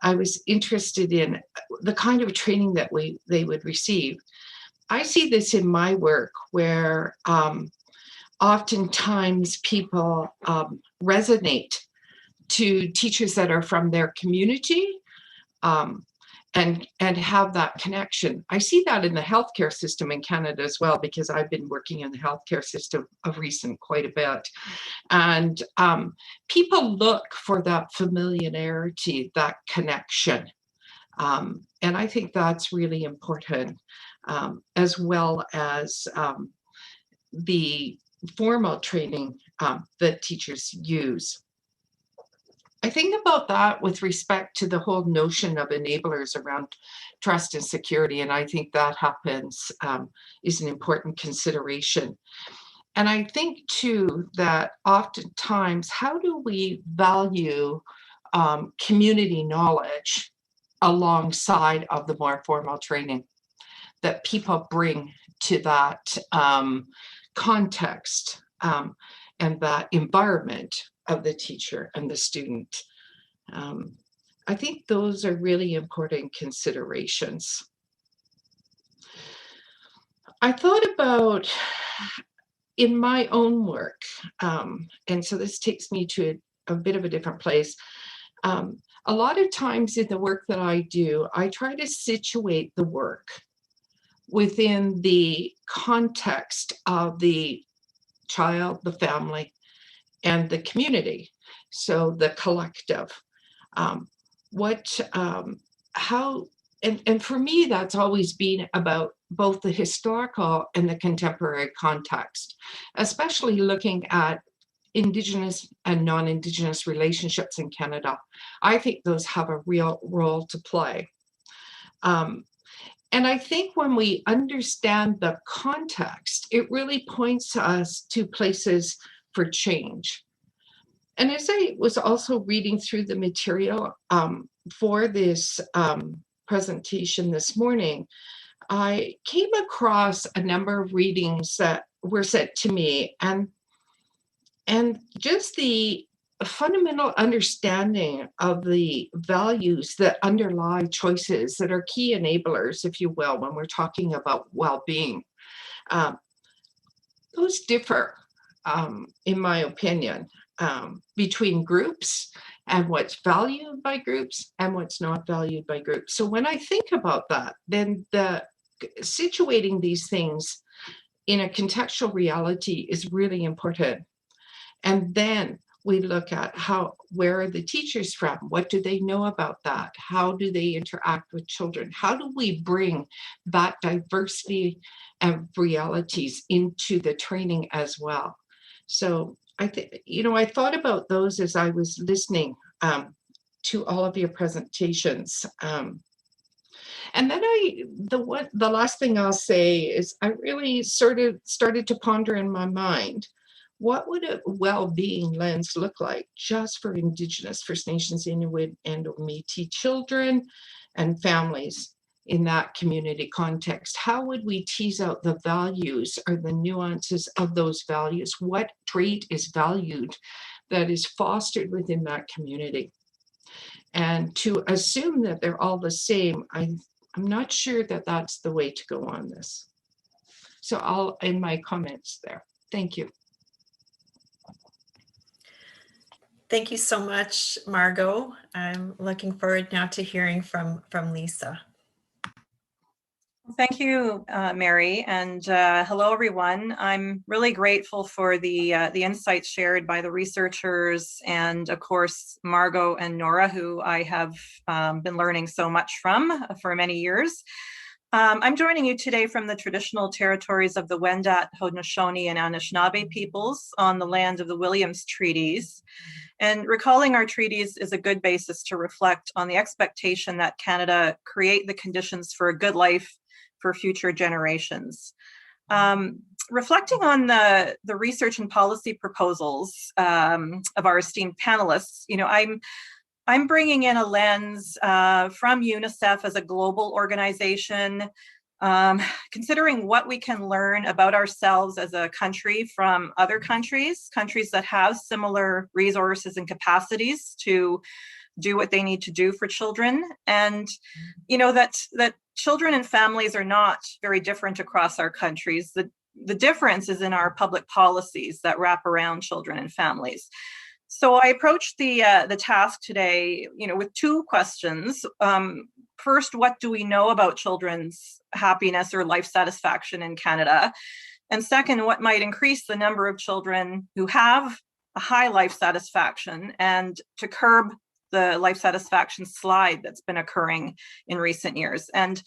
I was interested in the kind of training that they would receive. I see this in my work where oftentimes people resonate to teachers that are from their community and have that connection. I see that in the healthcare system in Canada as well, because I've been working in the healthcare system of recent quite a bit. And people look for that familiarity, that connection. And I think that's really important, as well as the formal training that teachers use. I think about that with respect to the whole notion of enablers around trust and security, and I think that happens is an important consideration. And I think too that oftentimes, how do we value community knowledge alongside of the more formal training that people bring to that context and that environment of the teacher and the student? I think those are really important considerations. I thought about in my own work, and so this takes me to a bit of a different place. A lot of times in the work that I do, I try to situate the work within the context of the child, the family, and the community. So the collective. And for me, that's always been about both the historical and the contemporary context, especially looking at Indigenous and non-Indigenous relationships in Canada. I think those have a real role to play. And I think when we understand the context, it really points us to places for change. And as I was also reading through the material for this presentation this morning, I came across a number of readings that were sent to me, and just the fundamental understanding of the values that underlie choices that are key enablers, if you will, when we're talking about well-being. Those differ, in my opinion, between groups and what's valued by groups and what's not valued by groups. So when I think about that, then situating these things in a contextual reality is really important. And then we look at where are the teachers from? What do they know about that? How do they interact with children? How do we bring that diversity of realities into the training as well? So I thought about those as I was listening to all of your presentations. And then the last thing I'll say is I really sort of started to ponder in my mind, what would a well-being lens look like just for Indigenous, First Nations, Inuit, and Métis children and families in that community context? How would we tease out the values or the nuances of those values? What trait is valued that is fostered within that community? And to assume that they're all the same, I'm not sure that that's the way to go on this. So I'll end my comments there. Thank you. Thank you so much, Margo. I'm looking forward now to hearing from Lisa. Thank you, Mary, and hello, everyone. I'm really grateful for the insights shared by the researchers and, of course, Margo and Nora, who I have been learning so much from for many years. I'm joining you today from the traditional territories of the Wendat, Haudenosaunee, and Anishinaabe peoples on the land of the Williams Treaties. And recalling our treaties is a good basis to reflect on the expectation that Canada create the conditions for a good life for future generations. Reflecting on the research and policy proposals of our esteemed panelists, I'm bringing in a lens from UNICEF as a global organization, considering what we can learn about ourselves as a country from other countries that have similar resources and capacities to do what they need to do for children. And, that children and families are not very different across our countries. The difference is in our public policies that wrap around children and families. So I approached the task today, with two questions. First, what do we know about children's happiness or life satisfaction in Canada? And second, what might increase the number of children who have a high life satisfaction and to curb the life satisfaction slide that's been occurring in recent years? And,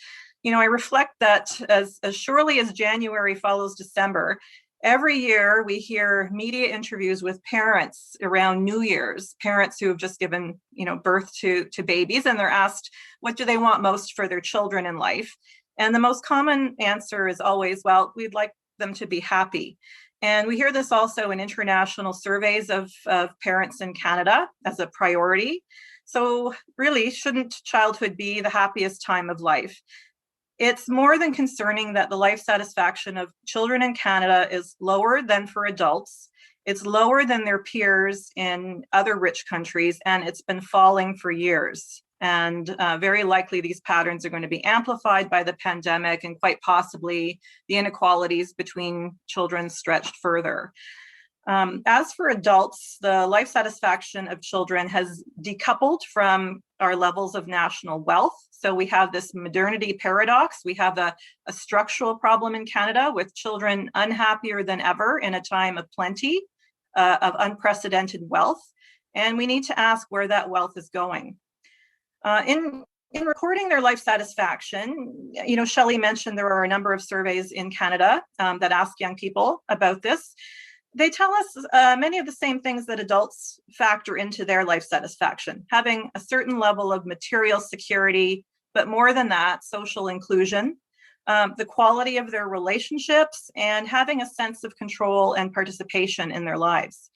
I reflect that as surely as January follows December, every year we hear media interviews with parents around New Year's, parents who have just given, birth to babies, and they're asked, what do they want most for their children in life? And the most common answer is always, well, we'd like them to be happy. And we hear this also in international surveys of parents in Canada as a priority. So really, shouldn't childhood be the happiest time of life? It's more than concerning that the life satisfaction of children in Canada is lower than for adults. It's lower than their peers in other rich countries, and it's been falling for years. And very likely these patterns are going to be amplified by the pandemic, and quite possibly the inequalities between children stretched further. As for adults, the life satisfaction of children has decoupled from our levels of national wealth. So we have this modernity paradox. We have a structural problem in Canada with children unhappier than ever in a time of plenty, of unprecedented wealth. And we need to ask where that wealth is going. In recording their life satisfaction, Shelley mentioned there are a number of surveys in Canada that ask young people about this. They tell us many of the same things that adults factor into their life satisfaction: having a certain level of material security, but more than that, social inclusion, the quality of their relationships, and having a sense of control and participation in their lives.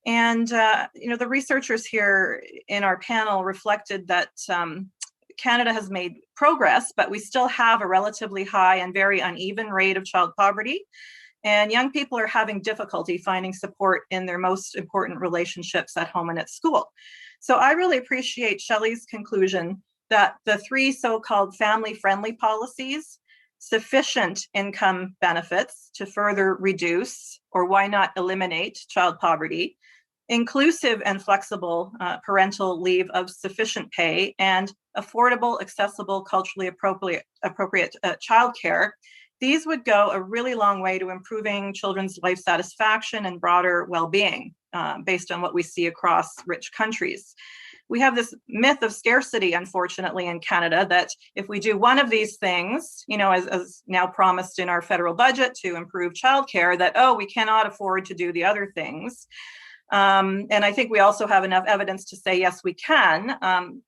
And, the researchers here in our panel reflected that Canada has made progress, but we still have a relatively high and very uneven rate of child poverty. And young people are having difficulty finding support in their most important relationships at home and at school. So I really appreciate Shelley's conclusion that the three so-called family-friendly policies, sufficient income benefits to further reduce, or why not eliminate, child poverty, inclusive and flexible parental leave of sufficient pay, and affordable, accessible, culturally appropriate childcare, these would go a really long way to improving children's life satisfaction and broader well-being, based on what we see across rich countries. We have this myth of scarcity, unfortunately, in Canada, that if we do one of these things, as now promised in our federal budget to improve childcare, that, we cannot afford to do the other things. And I think we also have enough evidence to say, yes, we can.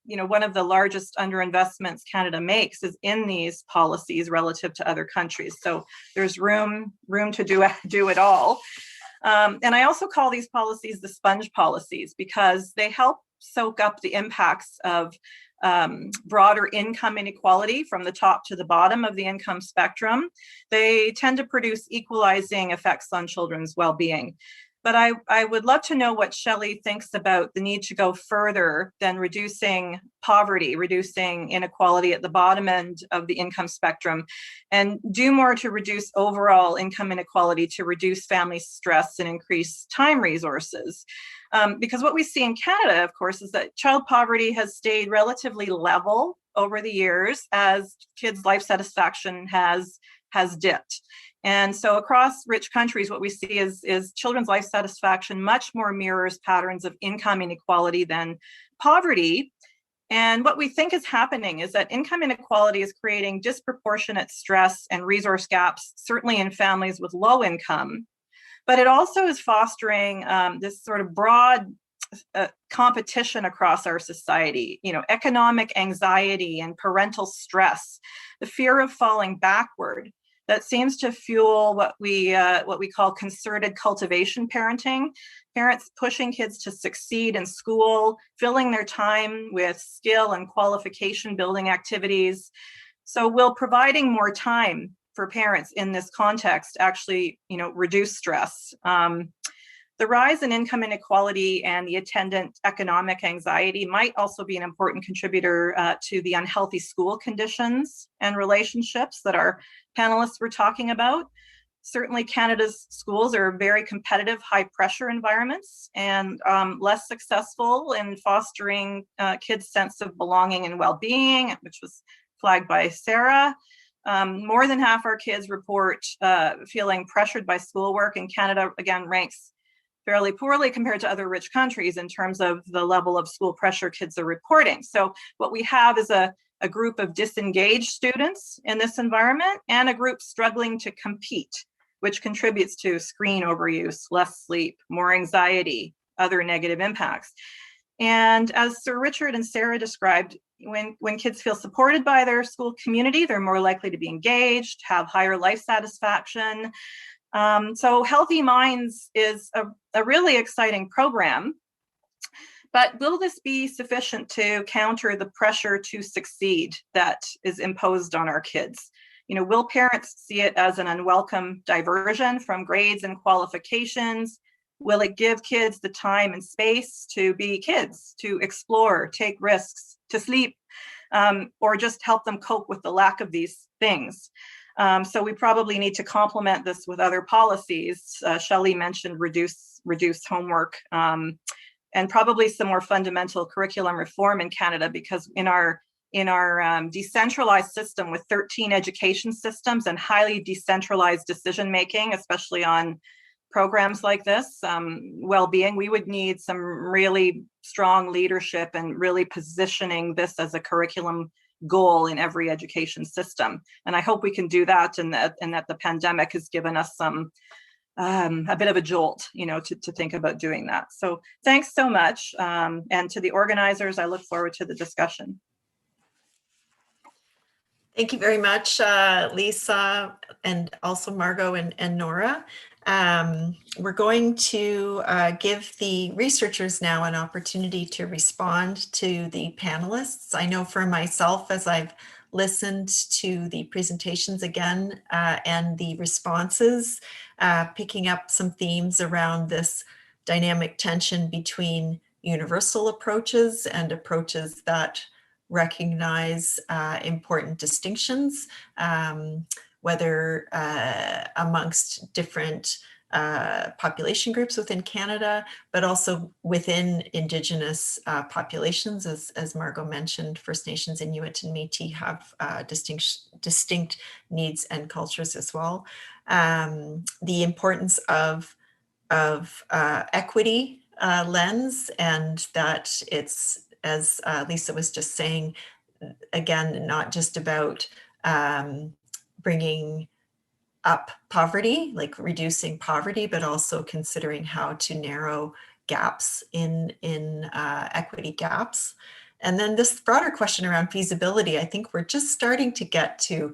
One of the largest underinvestments Canada makes is in these policies relative to other countries. So there's room to do it all. And I also call these policies the sponge policies, because they help soak up the impacts of broader income inequality from the top to the bottom of the income spectrum. They tend to produce equalizing effects on children's well-being. But I would love to know what Shelley thinks about the need to go further than reducing poverty, reducing inequality at the bottom end of the income spectrum, and do more to reduce overall income inequality, to reduce family stress and increase time resources. Because what we see in Canada, of course, is that child poverty has stayed relatively level over the years as kids' life satisfaction has dipped. And so across rich countries, what we see is children's life satisfaction much more mirrors patterns of income inequality than poverty. And what we think is happening is that income inequality is creating disproportionate stress and resource gaps, certainly in families with low income. But it also is fostering this sort of broad competition across our society, economic anxiety and parental stress, the fear of falling backward, that seems to fuel what we call concerted cultivation parenting. Parents pushing kids to succeed in school, filling their time with skill and qualification building activities. So will providing more time for parents in this context actually, reduce stress? The rise in income inequality and the attendant economic anxiety might also be an important contributor to the unhealthy school conditions and relationships that our panelists were talking about. Certainly, Canada's schools are very competitive, high-pressure environments and less successful in fostering kids' sense of belonging and well-being, which was flagged by Sara. More than half our kids report feeling pressured by schoolwork, and Canada, again, ranks fairly poorly compared to other rich countries in terms of the level of school pressure kids are reporting. So what we have is a group of disengaged students in this environment and a group struggling to compete, which contributes to screen overuse, less sleep, more anxiety, other negative impacts. And as Sir Richard and Sara described, when kids feel supported by their school community, they're more likely to be engaged, have higher life satisfaction. So Healthy Minds is a really exciting program, but will this be sufficient to counter the pressure to succeed that is imposed on our kids? Will parents see it as an unwelcome diversion from grades and qualifications? Will it give kids the time and space to be kids, to explore, take risks, to sleep, or just help them cope with the lack of these things? So we probably need to complement this with other policies. Shelley mentioned reduced homework, and probably some more fundamental curriculum reform in Canada, because in our decentralized system with 13 education systems and highly decentralized decision making, especially on programs like this, well-being, we would need some really strong leadership and really positioning this as a curriculum goal in every education system. And I hope we can do that, and that the pandemic has given us some a bit of a jolt, to think about doing that. So thanks so much. And to the organizers, I look forward to the discussion. Thank you very much, Lisa, and also Margo and Nora. We're going to give the researchers now an opportunity to respond to the panelists. I know for myself, as I've listened to the presentations again and the responses, picking up some themes around this dynamic tension between universal approaches and approaches that recognize important distinctions, whether amongst different population groups within Canada, but also within Indigenous populations. As Margo mentioned, First Nations, Inuit, and Métis have distinct needs and cultures as well. The importance of equity lens, and that it's, as Lisa was just saying, again, not just about bringing up poverty, like reducing poverty, but also considering how to narrow gaps in equity gaps. And then this broader question around feasibility, I think we're just starting to get to,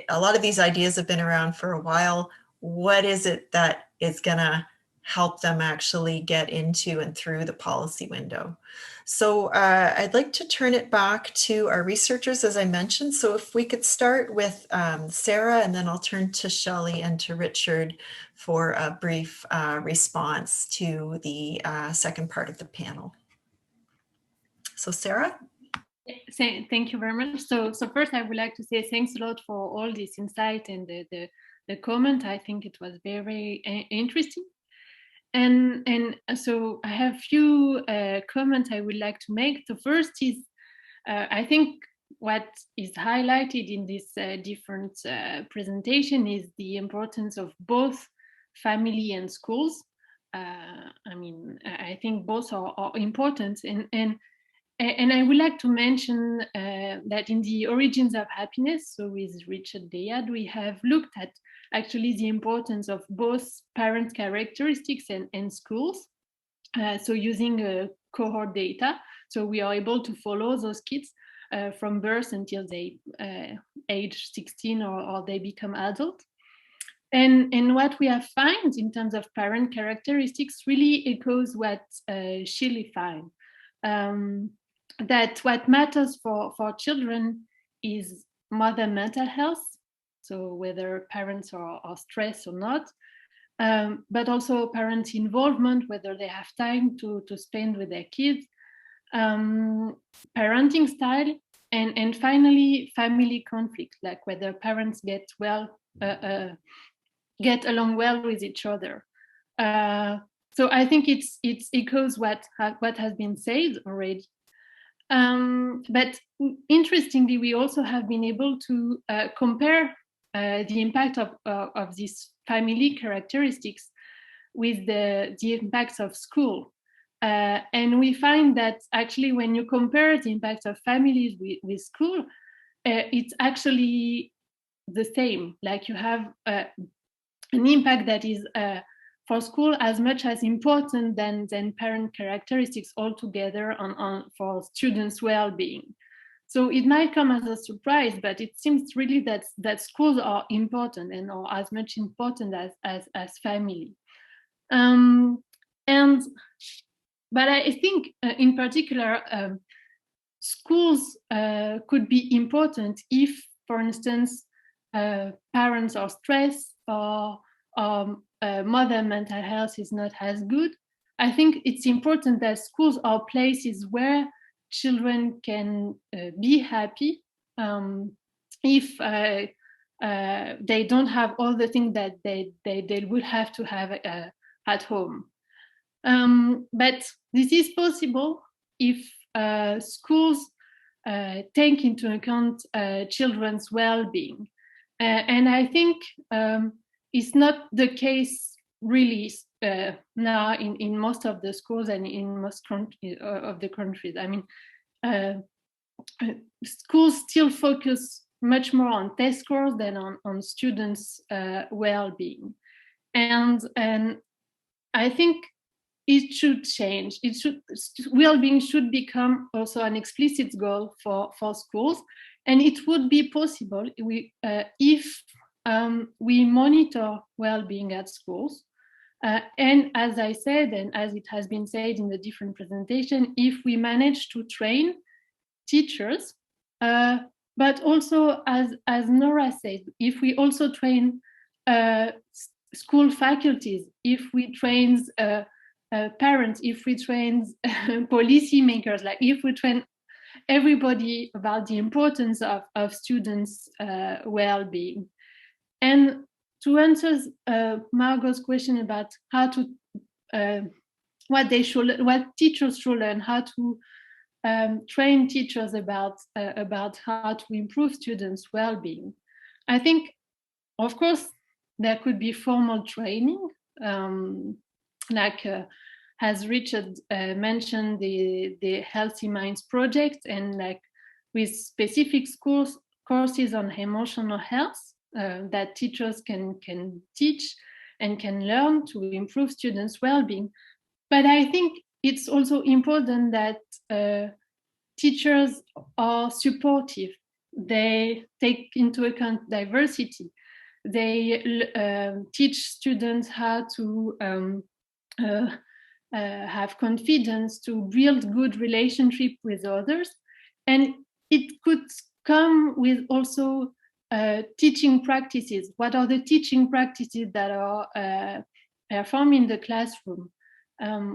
a lot of these ideas have been around for a while. What is it that is gonna help them actually get into and through the policy window? So I'd like to turn it back to our researchers, as I mentioned. So if we could start with Sara, and then I'll turn to Shelley and to Richard for a brief response to the second part of the panel. So Sara? Thank you very much. So first I would like to say thanks a lot for all this insight and the comment. I think it was very interesting. And so I have a few comments I would like to make. The first is, I think what is highlighted in this different presentation is the importance of both family and schools. I think both are important, and And I would like to mention that in the Origins of Happiness, so with Richard Layard, we have looked at actually the importance of both parent characteristics and schools. So using cohort data, so we are able to follow those kids from birth until they age 16 or they become adult. And what we have found in terms of parent characteristics really echoes what Shelley found. That what matters for children is mother mental health, so whether parents are stressed or not, but also parent involvement, whether they have time to spend with their kids, parenting style, and finally family conflict, like whether parents get along well with each other. So I think it echoes what has been said already. But interestingly, we also have been able to compare the impact of these family characteristics with the impacts of school. And we find that actually when you compare the impact of families with school, it's actually the same. Like you have an impact that is for school as much as important than parent characteristics altogether for students' well-being. So it might come as a surprise, but it seems really that schools are important and are as much important as family. But I think in particular, schools could be important if, for instance, parents are stressed or mother mental health is not as good. I think it's important that schools are places where children can be happy if they don't have all the things that they would have to have at home. But this is possible if schools take into account children's well-being. And I think it's not the case really now in most of the schools and in most of the countries. I mean, schools still focus much more on test scores than on students' well-being. And I think it should change. Well-being should become also an explicit goal for schools. And it would be possible if we monitor well-being at schools. And as I said, and as it has been said in the different presentations, if we manage to train teachers, but also as Nora said, if we also train school faculties, if we train parents, if we train policymakers, like if we train everybody about the importance of students' well-being. And to answer Margo's question about how to, what teachers should learn, how to train teachers about how to improve students' well-being, I think, of course, there could be formal training, like as Richard mentioned, the Healthy Minds Project, and like with specific courses on emotional health that teachers can teach and can learn to improve students' well-being. But I think it's also important that teachers are supportive. They take into account diversity. They teach students how to have confidence, to build good relationship with others. And it could come with also teaching practices. What are the teaching practices that are performed in the classroom?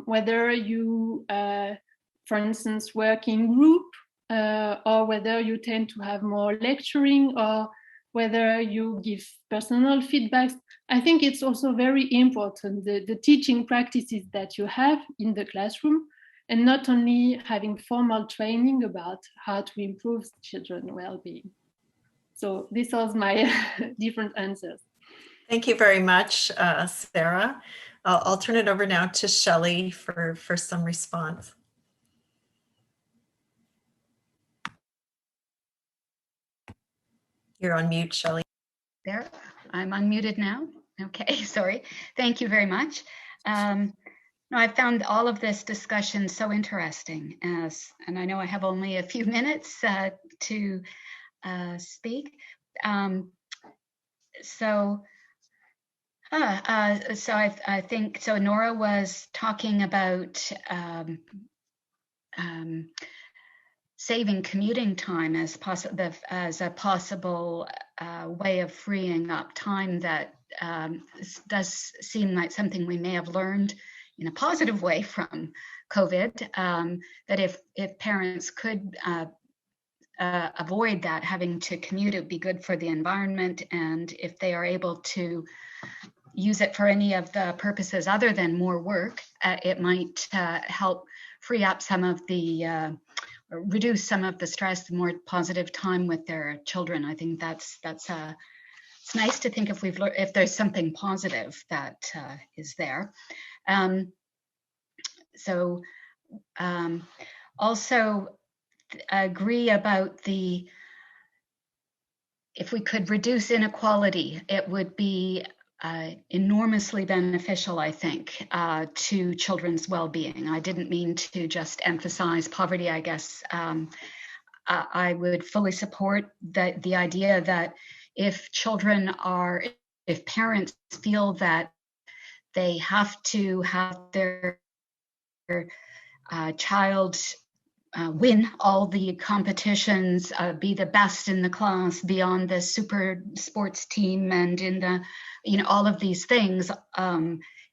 Whether you, for instance, work in group, or whether you tend to have more lecturing, or whether you give personal feedbacks. I think it's also very important, the teaching practices that you have in the classroom, and not only having formal training about how to improve children's well-being. So these are my different answers. Thank you very much, Sara. I'll turn it over now to Shelley for some response. You're on mute, Shelley. There, I'm unmuted now. Okay, sorry. Thank you very much. No, I found all of this discussion so interesting, and I know I have only a few minutes to speak. So I think, so Nora was talking about saving commuting time as a possible way of freeing up time that does seem like something we may have learned in a positive way from COVID, that if parents could avoid that, having to commute, it would be good for the environment. And if they are able to use it for any of the purposes other than more work, it might help free up some of the, reduce some of the stress, more positive time with their children. I think that's it's nice to think if there's something positive that is there. Also agree about if we could reduce inequality, it would be enormously beneficial, I think, to children's well-being. I didn't mean to just emphasize poverty, I guess. I would fully support the idea that if parents feel that they have to have their child win all the competitions, be the best in the class, be on the super sports team, and in the, all of these things,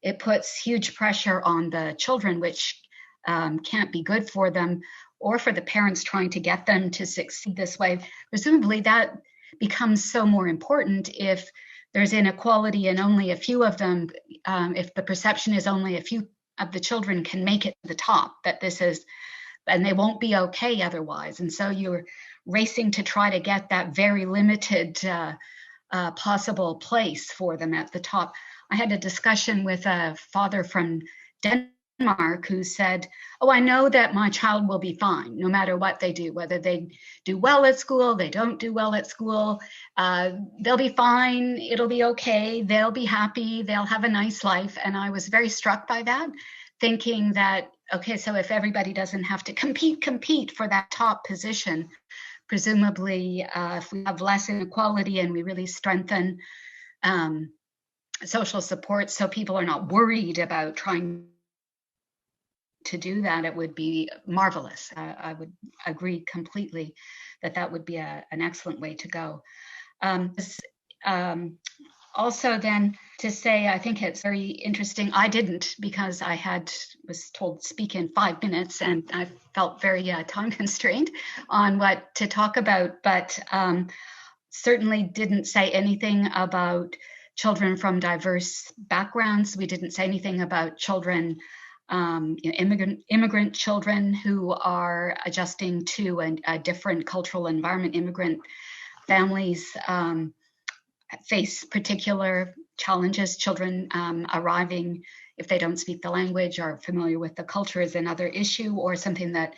it puts huge pressure on the children, which can't be good for them or for the parents trying to get them to succeed this way. Presumably that becomes so more important if there's inequality and only a few of them, if the perception is only a few of the children can make it to the top, that this is, and they won't be okay otherwise. And so you're racing to try to get that very limited possible place for them at the top. I had a discussion with a father from Denmark who said, oh, I know that my child will be fine no matter what they do, whether they do well at school, they don't do well at school, they'll be fine, it'll be okay, they'll be happy, they'll have a nice life. And I was very struck by that, thinking that, okay, so if everybody doesn't have to compete for that top position, presumably if we have less inequality and we really strengthen social support so people are not worried about trying to do that, it would be marvelous. I would agree completely that would be an excellent way to go. Also then to say, I think it's very interesting. I didn't, because I was told to speak in 5 minutes and I felt very time constrained on what to talk about, but certainly didn't say anything about children from diverse backgrounds. We didn't say anything about children, immigrant children who are adjusting to a different cultural environment. Immigrant families face particular challenges. Children arriving, if they don't speak the language or familiar with the culture, is another issue. Or something that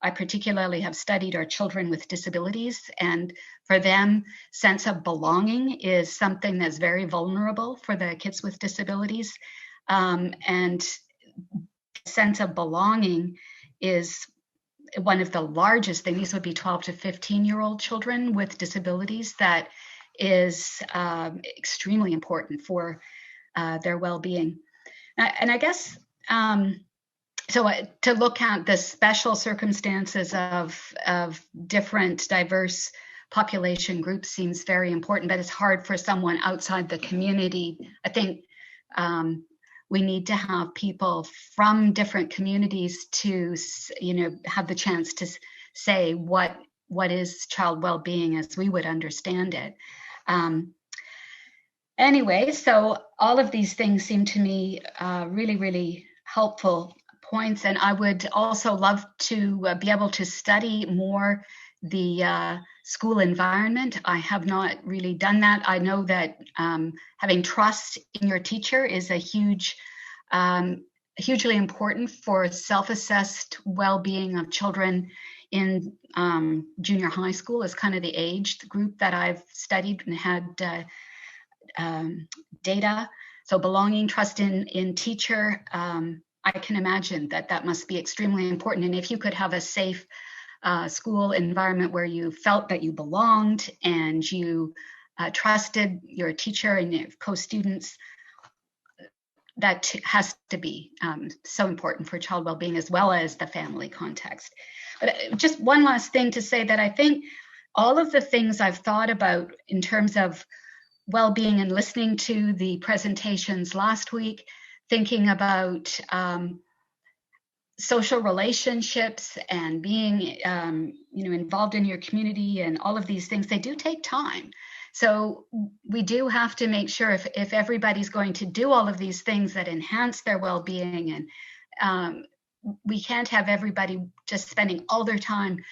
I particularly have studied are children with disabilities. And for them, sense of belonging is something that's very vulnerable for the kids with disabilities. And sense of belonging is one of the largest things. These would be 12 to 15-year-old children with disabilities. That is extremely important for their well-being. And I guess, so to look at the special circumstances of different diverse population groups seems very important, but it's hard for someone outside the community. I think we need to have people from different communities to, have the chance to say what is child well-being as we would understand it. Anyway, so all of these things seem to me really, really helpful points. And I would also love to be able to study more the school environment. I have not really done that. I know that having trust in your teacher is hugely important for self-assessed well-being of children in junior high school is kind of the age group that I've studied and had data. So belonging, trust in teacher, I can imagine that must be extremely important. And if you could have a safe school environment where you felt that you belonged and you trusted your teacher and your co-students, that has to be so important for child well-being as well as the family context. But just one last thing to say, that I think all of the things I've thought about in terms of well-being and listening to the presentations last week, thinking about social relationships and being involved in your community and all of these things, they do take time. So we do have to make sure if everybody's going to do all of these things that enhance their well-being, and we can't have everybody just spending all their time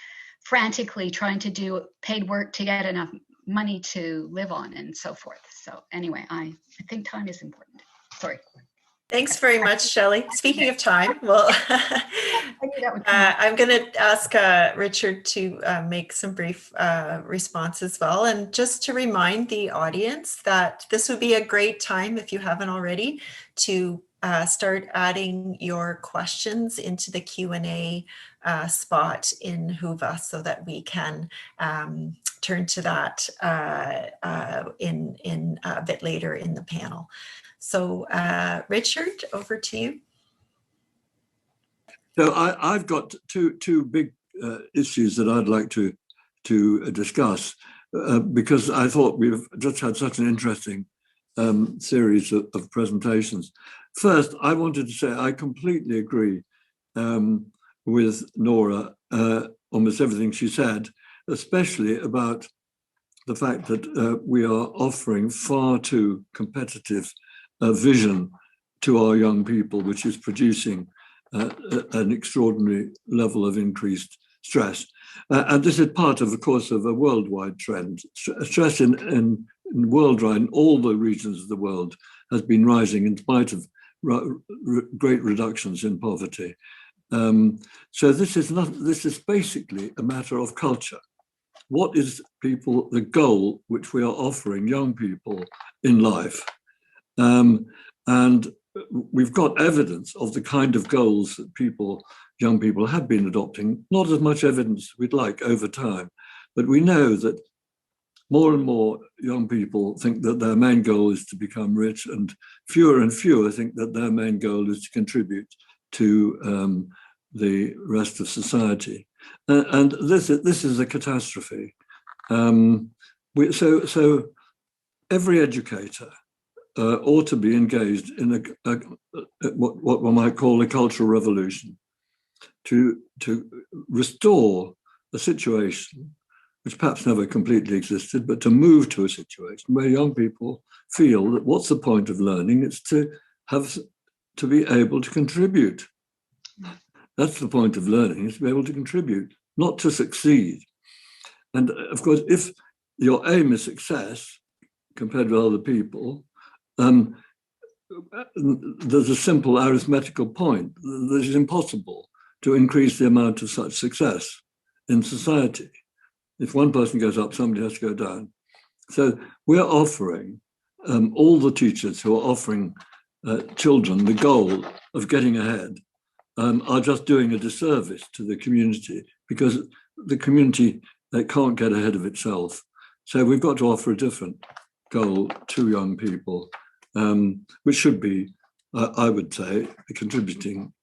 frantically trying to do paid work to get enough money to live on and so forth. So anyway, I think time is important. Sorry. Thanks very much, Shelley. Speaking of time, well, I'm going to ask Richard to make some brief response as well. And just to remind the audience that this would be a great time, if you haven't already, to start adding your questions into the Q&A spot in Whova, so that we can turn to that in a bit later in the panel. So Richard, over to you. So I've got two big issues that I'd like to discuss because I thought we've just had such an interesting series of presentations. First, I wanted to say I completely agree with Nora, almost everything she said, especially about the fact that we are offering far too competitive vision to our young people, which is producing an extraordinary level of increased stress. And this is part of course, of a worldwide trend. Stress in worldwide, in all the regions of the world, has been rising in spite of great reductions in poverty. So this is basically a matter of culture. What is the goal which we are offering young people in life? And we've got evidence of the kind of goals that young people have been adopting, not as much evidence we'd like over time, but we know that more and more young people think that their main goal is to become rich, and fewer think that their main goal is to contribute to the rest of society. And this is a catastrophe. So every educator ought to be engaged in what one might call a cultural revolution to restore a situation which perhaps never completely existed, but to move to a situation where young people feel that what's the point of learning? It's to be able to contribute. That's the point of learning, is to be able to contribute, not to succeed. And of course, if your aim is success compared with other people, there's a simple arithmetical point that it's impossible to increase the amount of such success in society. If one person goes up, somebody has to go down. So we're offering, all the teachers who are offering children the goal of getting ahead are just doing a disservice to the community, because the community can't get ahead of itself. So we've got to offer a different goal to young people, which should be, I would say, contributing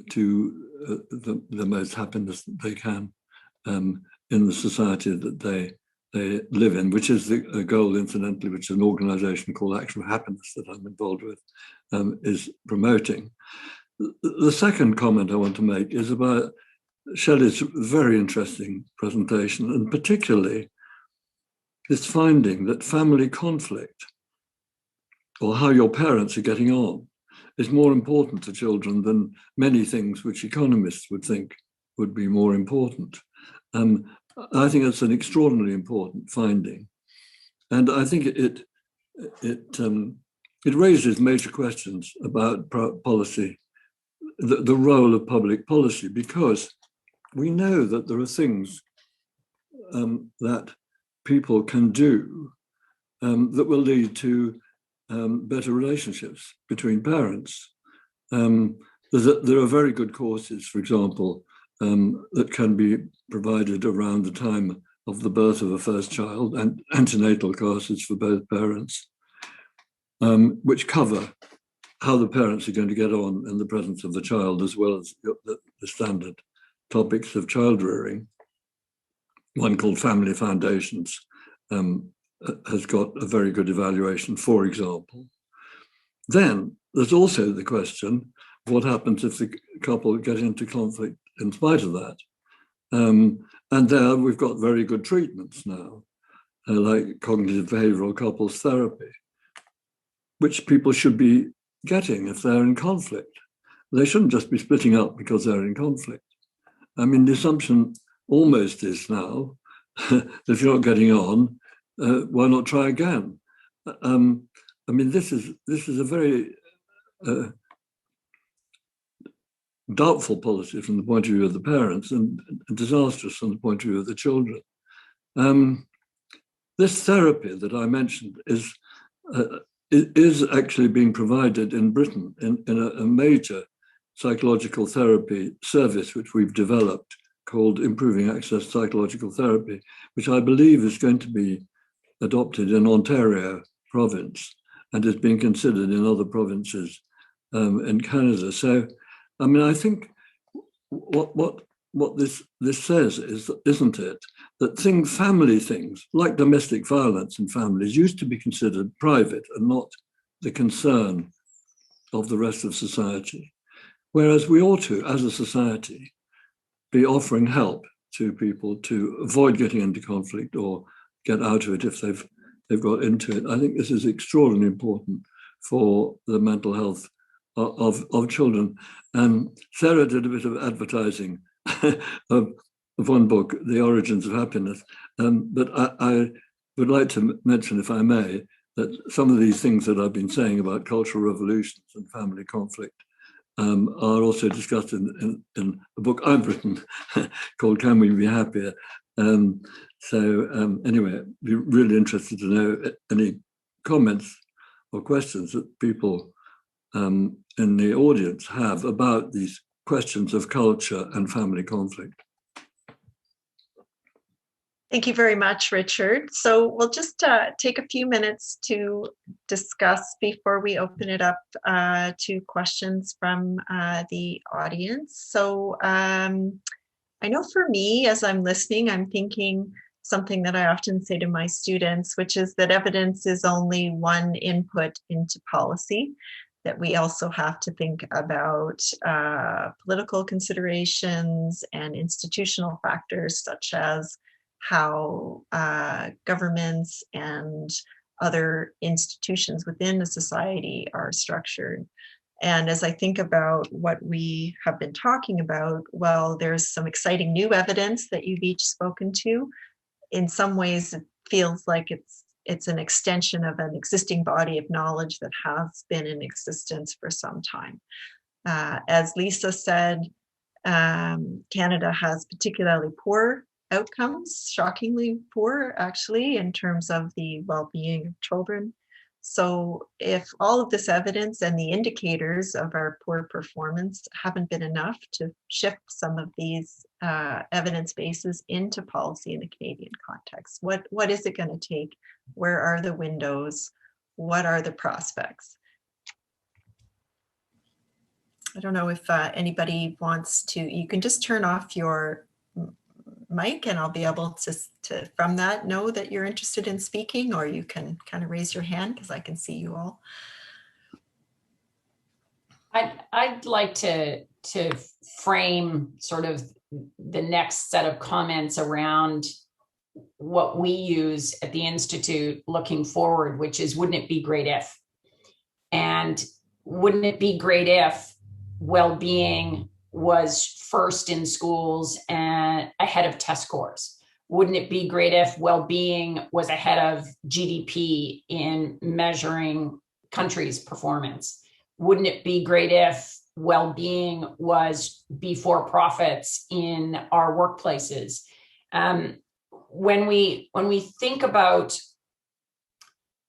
to the most happiness that they can in the society that they live in, which is the goal, incidentally, which an organization called Action for Happiness that I'm involved with is promoting. The second comment I want to make is about Shelley's very interesting presentation, and particularly this finding that family conflict, or how your parents are getting on, is more important to children than many things which economists would think would be more important. I think that's an extraordinarily important finding, and I think it raises major questions about policy, the role of public policy, because we know that there are things that people can do that will lead to better relationships between parents. There are very good courses, for example, that can be provided around the time of the birth of a first child, and antenatal courses for both parents, which cover how the parents are going to get on in the presence of the child, as well as the standard topics of child rearing. One called Family Foundations has got a very good evaluation, for example. Then there's also the question of what happens if the couple get into conflict in spite of that. And there we've got very good treatments now, like cognitive behavioral couples therapy, which people should be getting if they're in conflict. They shouldn't just be splitting up because they're in conflict. I mean, the assumption almost is now, if you're not getting on, why not try again? I mean, this is a very doubtful policy from the point of view of the parents, and disastrous from the point of view of the children. This therapy that I mentioned is actually being provided in Britain in a major psychological therapy service which we've developed called Improving Access to Psychological Therapy, which I believe is going to be adopted in Ontario province and is being considered in other provinces in Canada. So, I mean, I think what this says is, isn't it, that family things like domestic violence in families used to be considered private and not the concern of the rest of society, whereas we ought to, as a society, be offering help to people to avoid getting into conflict or get out of it if they've got into it. I think this is extraordinarily important for the mental health of children. And Sarah did a bit of advertising of one book, The Origins of Happiness. But I would like to mention, if I may, that some of these things that I've been saying about cultural revolutions and family conflict are also discussed in a book I've written called Can We Be Happier? Anyway, I'd be really interested to know any comments or questions that people in the audience have about these questions of culture and family conflict. Thank you very much, Richard. So we'll just take a few minutes to discuss before we open it up to questions from the audience. So I know for me, as I'm listening, I'm thinking something that I often say to my students, which is that evidence is only one input into policy, that we also have to think about political considerations and institutional factors, such as how governments and other institutions within a society are structured. And as I think about what we have been talking about, well, there's some exciting new evidence that you've each spoken to. In some ways, it feels like it's an extension of an existing body of knowledge that has been in existence for some time. As Lisa said, Canada has particularly poor outcomes, shockingly poor, actually, in terms of the well-being of children. So if all of this evidence and the indicators of our poor performance haven't been enough to shift some of these evidence bases into policy in the Canadian context, what is it going to take? Where are the windows? What are the prospects? I don't know if anybody wants to, you can just turn off your mic and I'll be able to from that know that you're interested in speaking, or you can kind of raise your hand because I can see you all. I'd like to frame sort of the next set of comments around what we use at the Institute looking forward, which is, wouldn't it be great if? And wouldn't it be great if well-being was first in schools and ahead of test scores? Wouldn't it be great if well-being was ahead of GDP in measuring countries' performance? Wouldn't it be great if well-being was before profits in our workplaces. When we think about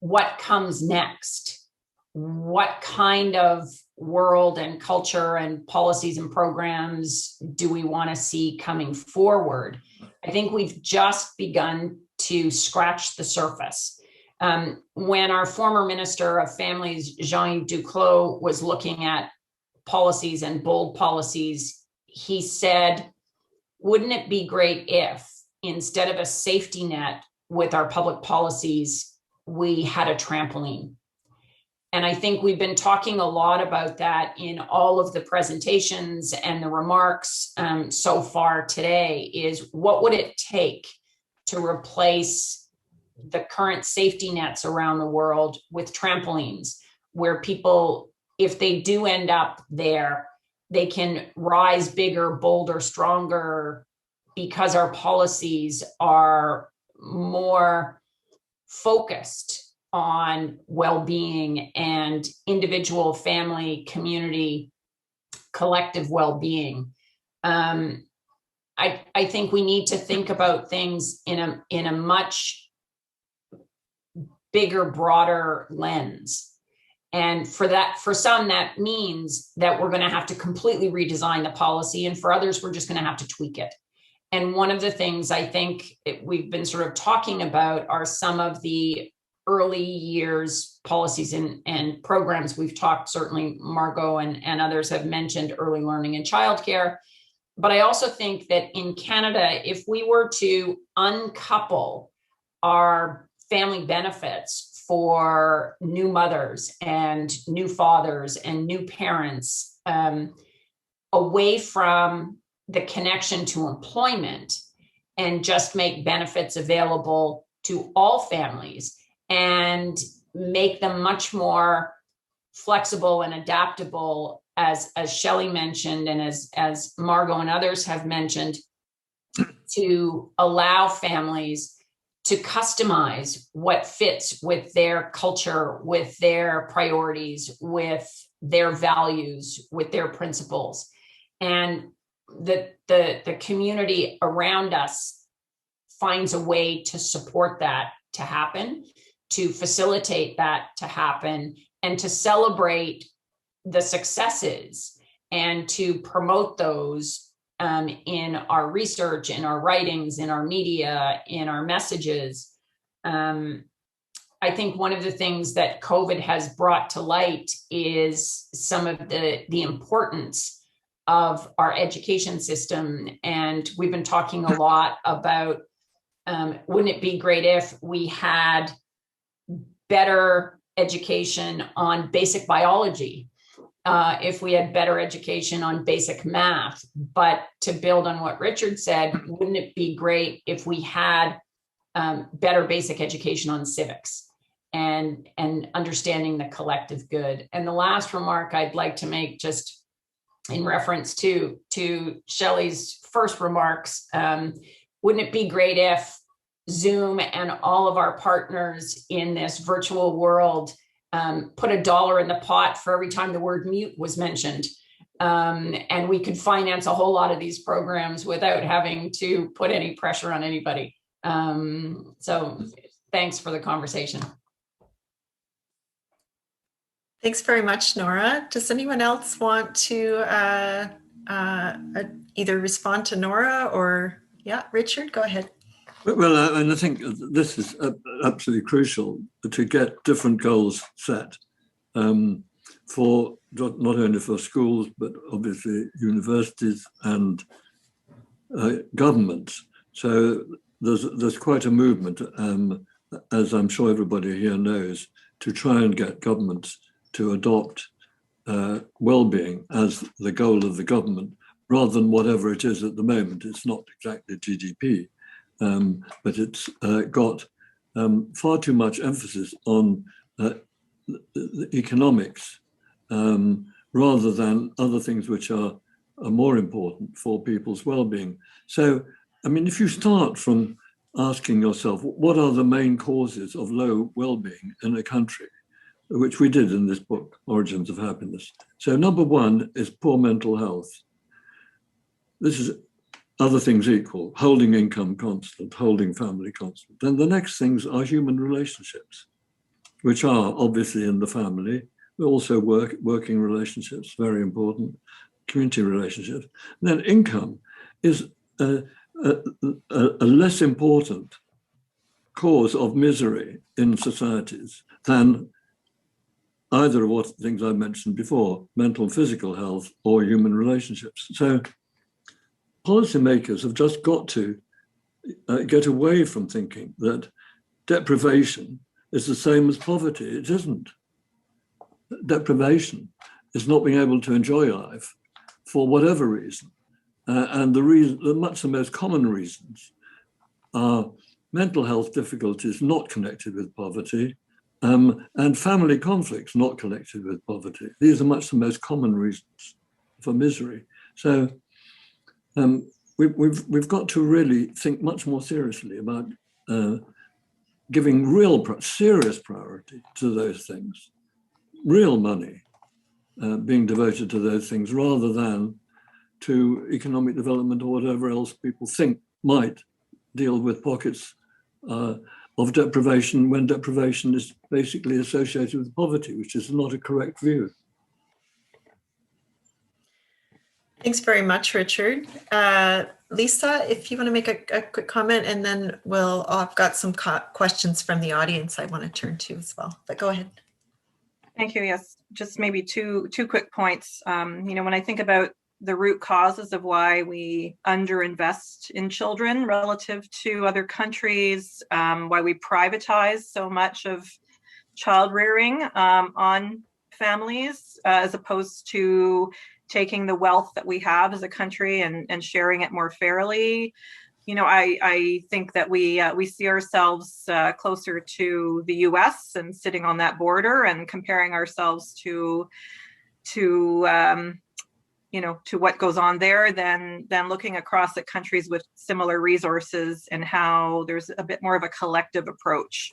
what comes next, what kind of world and culture and policies and programs do we want to see coming forward? I think we've just begun to scratch the surface. When our former Minister of Families, Jean-Yves Duclos, was looking at policies and bold policies, he said, wouldn't it be great if, instead of a safety net with our public policies, we had a trampoline? And I think we've been talking a lot about that in all of the presentations and the remarks so far today, is what would it take to replace the current safety nets around the world with trampolines, where people, if they do end up there, they can rise bigger, bolder, stronger, because our policies are more focused on well-being and individual, family, community, collective well-being. I think we need to think about things in a much bigger, broader lens. And for some, that means that we're going to have to completely redesign the policy. And for others, we're just going to have to tweak it. And one of the things I think we've been sort of talking about are some of the early years policies and programs. We've talked, certainly Margo and others have mentioned early learning and childcare. But I also think that in Canada, if we were to uncouple our family benefits for new mothers and new fathers and new parents away from the connection to employment, and just make benefits available to all families and make them much more flexible and adaptable, as Shelley mentioned, and as Margo and others have mentioned, to allow families to customize what fits with their culture, with their priorities, with their values, with their principles. And the community around us finds a way to support that to happen, to facilitate that to happen, and to celebrate the successes and to promote those in our research, in our writings, in our media, in our messages. I think one of the things that COVID has brought to light is some of the importance of our education system. And we've been talking a lot about, wouldn't it be great if we had better education on basic biology, if we had better education on basic math? But to build on what Richard said, wouldn't it be great if we had better basic education on civics and understanding the collective good? And the last remark I'd like to make, just in reference to Shelley's first remarks, wouldn't it be great if Zoom and all of our partners in this virtual world put $1 in the pot for every time the word mute was mentioned, and we could finance a whole lot of these programs without having to put any pressure on anybody. So thanks for the conversation. Thanks very much, Nora. Does anyone else want to either respond to Nora or, yeah, Richard, go ahead. Well, and I think this is absolutely crucial to get different goals set for not only for schools, but obviously universities and governments. So there's quite a movement, as I'm sure everybody here knows, to try and get governments to adopt well-being as the goal of the government, rather than whatever it is at the moment. It's not exactly GDP, but it's got far too much emphasis on the economics rather than other things which are more important for people's well-being. So, I mean, if you start from asking yourself, what are the main causes of low well-being in a country? which we did in this book, Origins of Happiness. So number one is poor mental health. This is other things equal, holding income constant, holding family constant. Then the next things are human relationships, which are obviously in the family, but also working relationships, very important, community relationships. And then income is a less important cause of misery in societies than either of what things I mentioned before, mental and physical health or human relationships. So policymakers have just got to get away from thinking that deprivation is the same as poverty. It isn't. Deprivation is not being able to enjoy life for whatever reason. And much the most common reasons are mental health difficulties not connected with poverty, and family conflicts not connected with poverty. These are much the most common reasons for misery. So we've got to really think much more seriously about giving serious priority to those things, real money being devoted to those things rather than to economic development or whatever else people think might deal with pockets of deprivation when deprivation is basically associated with poverty, which is not a correct view. Thanks very much, Richard. Lisa, if you want to make a quick comment, and then I've got some questions from the audience I want to turn to as well, but go ahead. Thank you. Yes, just maybe two quick points. When I think about the root causes of why we underinvest in children relative to other countries, why we privatize so much of child rearing on families as opposed to taking the wealth that we have as a country and sharing it more fairly. I think that we see ourselves closer to the US and sitting on that border and comparing ourselves to what goes on there than looking across at countries with similar resources and how there's a bit more of a collective approach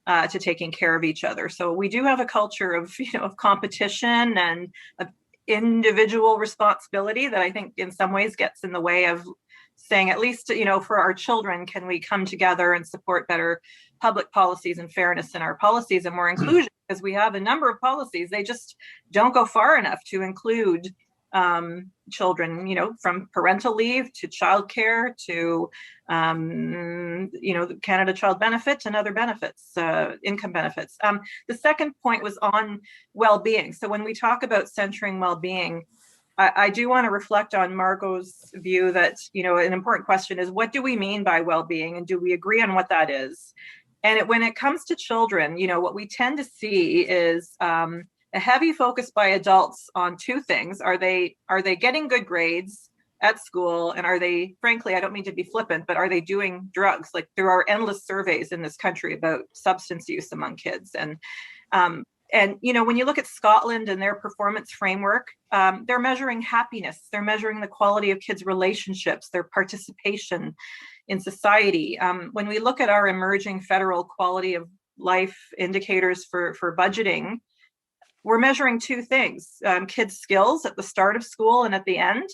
to taking care of each other. So we do have a culture of competition and of individual responsibility that I think in some ways gets in the way of saying, at least, for our children, can we come together and support better public policies and fairness in our policies and more inclusion? Because we have a number of policies, they just don't go far enough to include children, from parental leave to childcare to, the Canada Child Benefit and other benefits, income benefits. The second point was on well-being. So when we talk about centering well-being, I do want to reflect on Margo's view that, an important question is, what do we mean by well-being, and do we agree on what that is? And when it comes to children, what we tend to see is a heavy focus by adults on two things. Are they getting good grades at school? And are they, frankly, I don't mean to be flippant, but are they doing drugs? Like, there are endless surveys in this country about substance use among kids. And when you look at Scotland and their performance framework, they're measuring happiness. They're measuring the quality of kids' relationships, their participation in society. When we look at our emerging federal quality of life indicators for budgeting, we're measuring two things: kids' skills at the start of school and at the end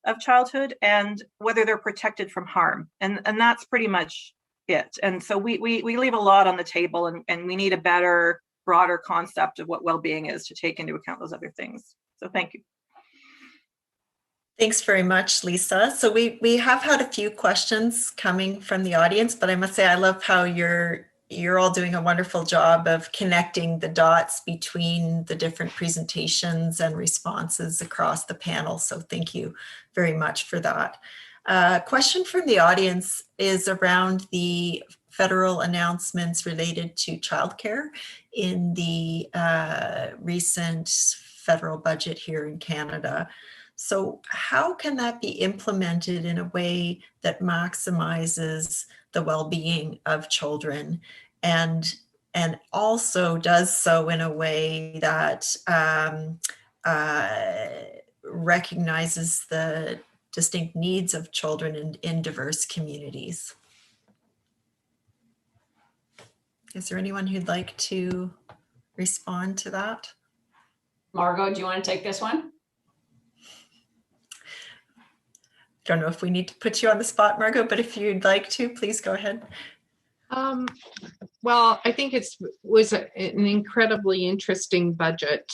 of childhood, and whether they're protected from harm. And that's pretty much it. And so we leave a lot on the table, and we need a better, broader concept of what well-being is to take into account those other things. So thank you. Thanks very much, Lisa. So we have had a few questions coming from the audience, but I must say I love how you're all doing a wonderful job of connecting the dots between the different presentations and responses across the panel. So thank you very much for that. Question from the audience is around the federal announcements related to childcare in the recent federal budget here in Canada. So how can that be implemented in a way that maximizes the well-being of children and also does so in a way that recognizes the distinct needs of children in diverse communities? Is there anyone who'd like to respond to that? Margo, do you want to take this one? Don't know if we need to put you on the spot, Margo, but if you'd like to, please go ahead. Well, I think it was an incredibly interesting budget.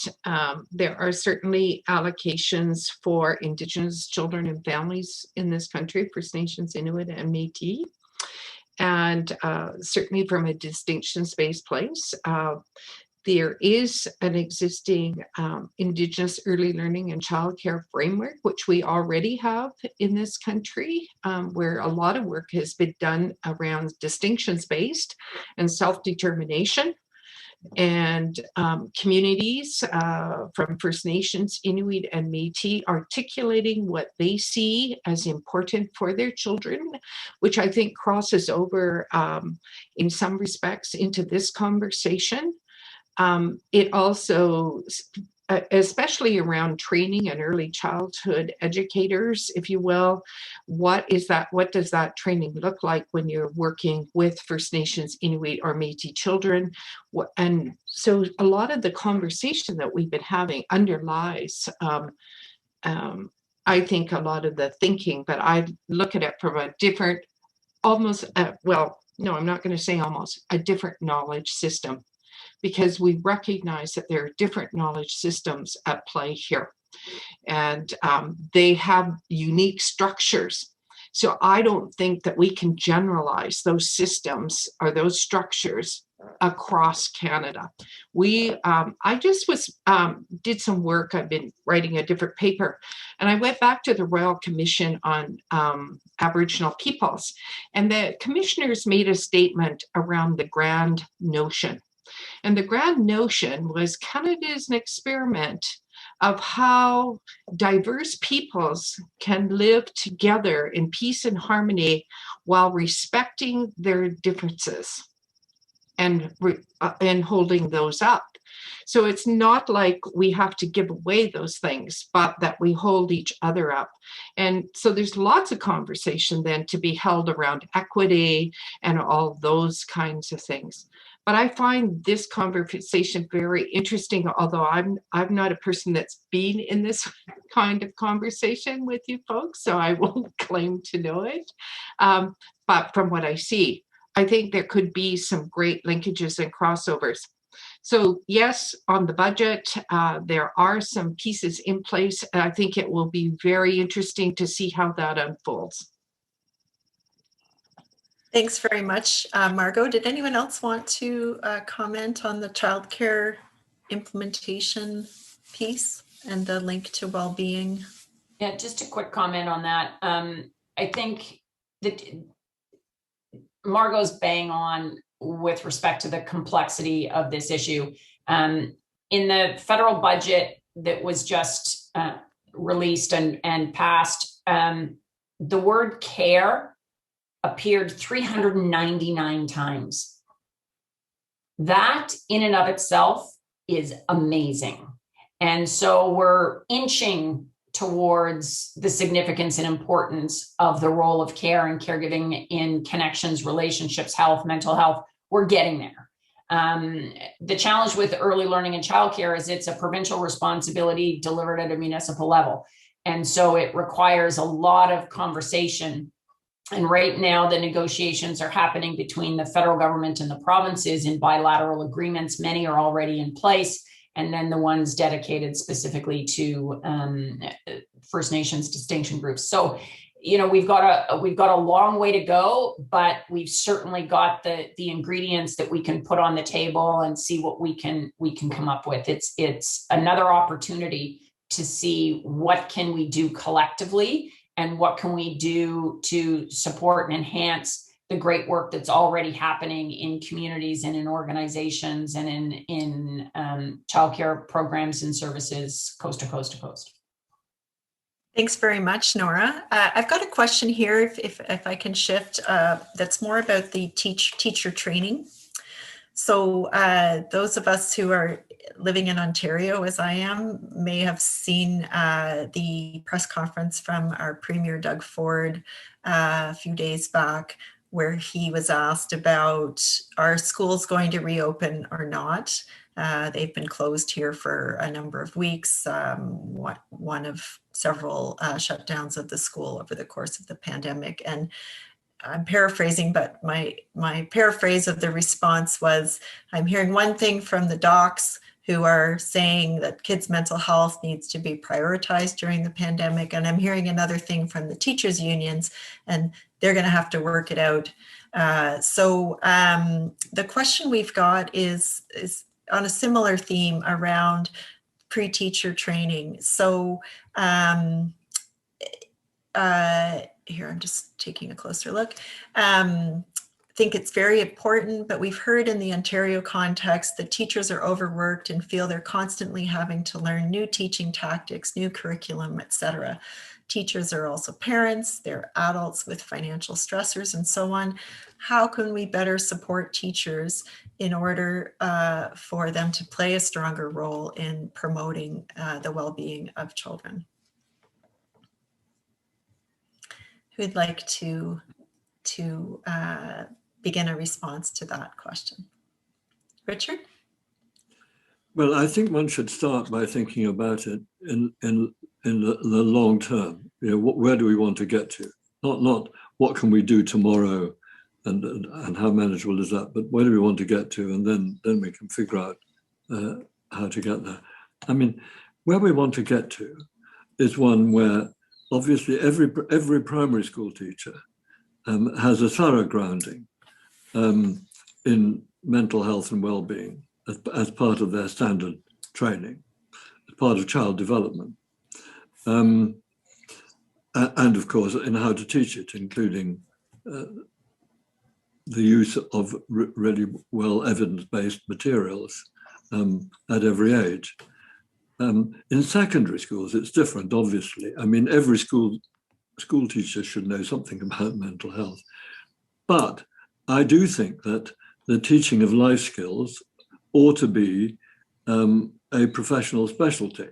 There are certainly allocations for Indigenous children and families in this country, First Nations, Inuit, and Métis. And certainly from a distinctions-based place, there is an existing Indigenous early learning and childcare framework, which we already have in this country, where a lot of work has been done around distinctions-based and self-determination. And communities from First Nations, Inuit, and Métis articulating what they see as important for their children, which I think crosses over in some respects into this conversation. It also, especially around training and early childhood educators, if you will, what does that training look like when you're working with First Nations, Inuit, or Métis children? And so a lot of the conversation that we've been having underlies, I think, a lot of the thinking, but I look at it from a different, almost, well, no, I'm not going to say almost, a different knowledge system, because we recognize that there are different knowledge systems at play here, and they have unique structures. So I don't think that we can generalize those systems or those structures across Canada. I just did some work. I've been writing a different paper, and I went back to the Royal Commission on Aboriginal Peoples, and the commissioners made a statement around the grand notion. And the grand notion was Canada is an experiment of how diverse peoples can live together in peace and harmony while respecting their differences and holding those up. So it's not like we have to give away those things, but that we hold each other up. And so there's lots of conversation then to be held around equity and all those kinds of things. But I find this conversation very interesting, although I'm not a person that's been in this kind of conversation with you folks, so I won't claim to know it. But from what I see, I think there could be some great linkages and crossovers. So yes, on the budget, there are some pieces in place, and I think it will be very interesting to see how that unfolds. Thanks very much, Margo. Did anyone else want to comment on the childcare implementation piece and the link to well-being? Yeah, just a quick comment on that. I think that Margo's bang on with respect to the complexity of this issue. In the federal budget that was just released and passed, the word care appeared 399 times. That in and of itself is amazing. And so we're inching towards the significance and importance of the role of care and caregiving in connections, relationships, health, mental health. We're getting there. The challenge with early learning and childcare is it's a provincial responsibility delivered at a municipal level. And so it requires a lot of conversation. And right now, the negotiations are happening between the federal government and the provinces in bilateral agreements. Many are already in place, and then the ones dedicated specifically to First Nations distinction groups. So, you know, we've got a long way to go, but we've certainly got the ingredients that we can put on the table and see what we can come up with. It's another opportunity to see what can we do collectively and what can we do to support and enhance the great work that's already happening in communities and in organizations and in childcare programs and services coast to coast to coast. Thanks very much, Nora. I've got a question here, if I can shift, that's more about the teacher training. So those of us who are living in Ontario, as I am, may have seen the press conference from our Premier Doug Ford a few days back, where he was asked about, are schools going to reopen or not? They've been closed here for a number of weeks, one of several shutdowns of the school over the course of the pandemic. And I'm paraphrasing, but my paraphrase of the response was, I'm hearing one thing from the docs who are saying that kids' mental health needs to be prioritized during the pandemic, and I'm hearing another thing from the teachers' unions, and they're going to have to work it out. So the question we've got is on a similar theme around pre-teacher training. So here, I'm just taking a closer look. I think it's very important, but we've heard in the Ontario context that teachers are overworked and feel they're constantly having to learn new teaching tactics, new curriculum, etc. Teachers are also parents, they're adults with financial stressors and so on. How can we better support teachers in order for them to play a stronger role in promoting the well-being of children? Who'd like to begin a response to that question? Richard? Well, I think one should start by thinking about it in the long term. You know, where do we want to get to? Not what can we do tomorrow, and how manageable is that? But where do we want to get to, and then we can figure out how to get there. I mean, where we want to get to is one where obviously every primary school teacher has a thorough grounding in mental health and well-being as part of their standard training, as part of child development. And of course, in how to teach it, including the use of really well evidence-based materials at every age. In secondary schools, it's different, obviously. I mean, every school teacher should know something about mental health. But I do think that the teaching of life skills ought to be a professional specialty.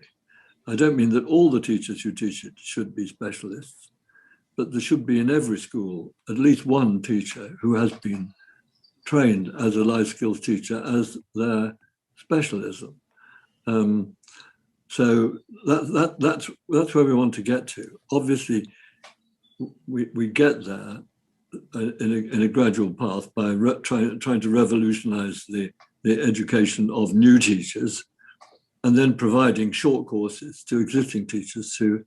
I don't mean that all the teachers who teach it should be specialists, but there should be in every school at least one teacher who has been trained as a life skills teacher as their specialism. So that's where we want to get to. Obviously, we get there in a gradual path by trying to revolutionize the education of new teachers, and then providing short courses to existing teachers to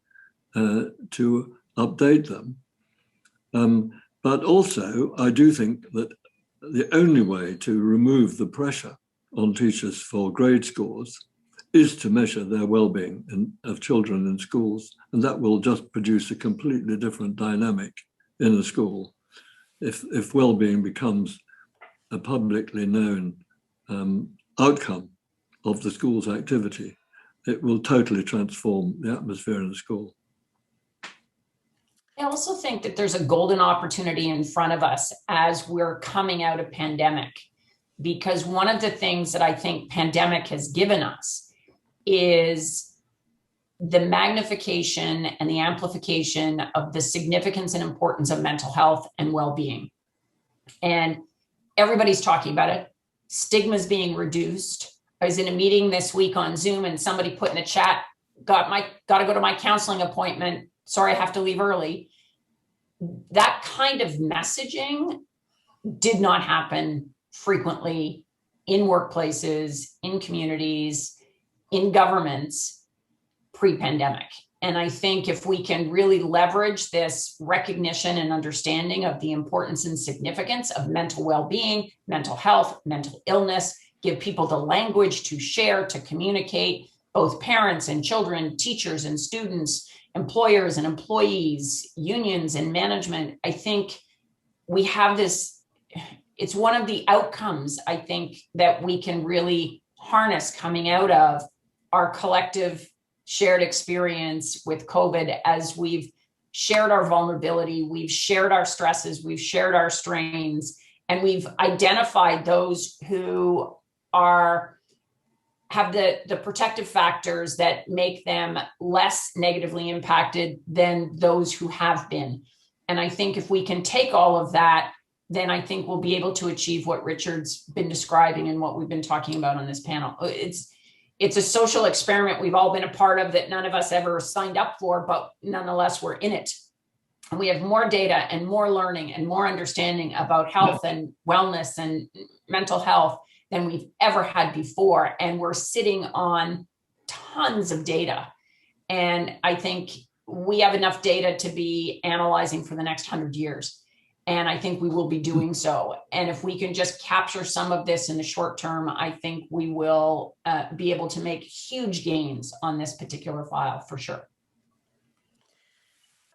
update them. But also, I do think that the only way to remove the pressure on teachers for grade scores is to measure their well-being of children in schools, and that will just produce a completely different dynamic in a school. If well-being becomes a publicly known outcome of the school's activity, it will totally transform the atmosphere in the school. I also think that there's a golden opportunity in front of us as we're coming out of pandemic, because one of the things that I think pandemic has given us is the magnification and the amplification of the significance and importance of mental health and well-being. And everybody's talking about it. Stigma's being reduced. I was in a meeting this week on Zoom and somebody put in the chat, got to go to my counseling appointment. Sorry, I have to leave early. That kind of messaging did not happen frequently in workplaces, in communities, in governments pre-pandemic. And I think if we can really leverage this recognition and understanding of the importance and significance of mental well-being, mental health, mental illness, give people the language to share, to communicate, both parents and children, teachers and students, employers and employees, unions and management, I think we have this, it's one of the outcomes, I think, that we can really harness coming out of our collective shared experience with COVID, as we've shared our vulnerability, we've shared our stresses, we've shared our strains, and we've identified those who have the protective factors that make them less negatively impacted than those who have been. And I think if we can take all of that then I think we'll be able to achieve what Richard's been describing and what we've been talking about on this panel. It's a social experiment we've all been a part of that none of us ever signed up for, but nonetheless, we're in it. And we have more data and more learning and more understanding about health and wellness and mental health than we've ever had before. And we're sitting on tons of data. And I think we have enough data to be analyzing for the next 100 years. And I think we will be doing so. And if we can just capture some of this in the short term, I think we will be able to make huge gains on this particular file for sure.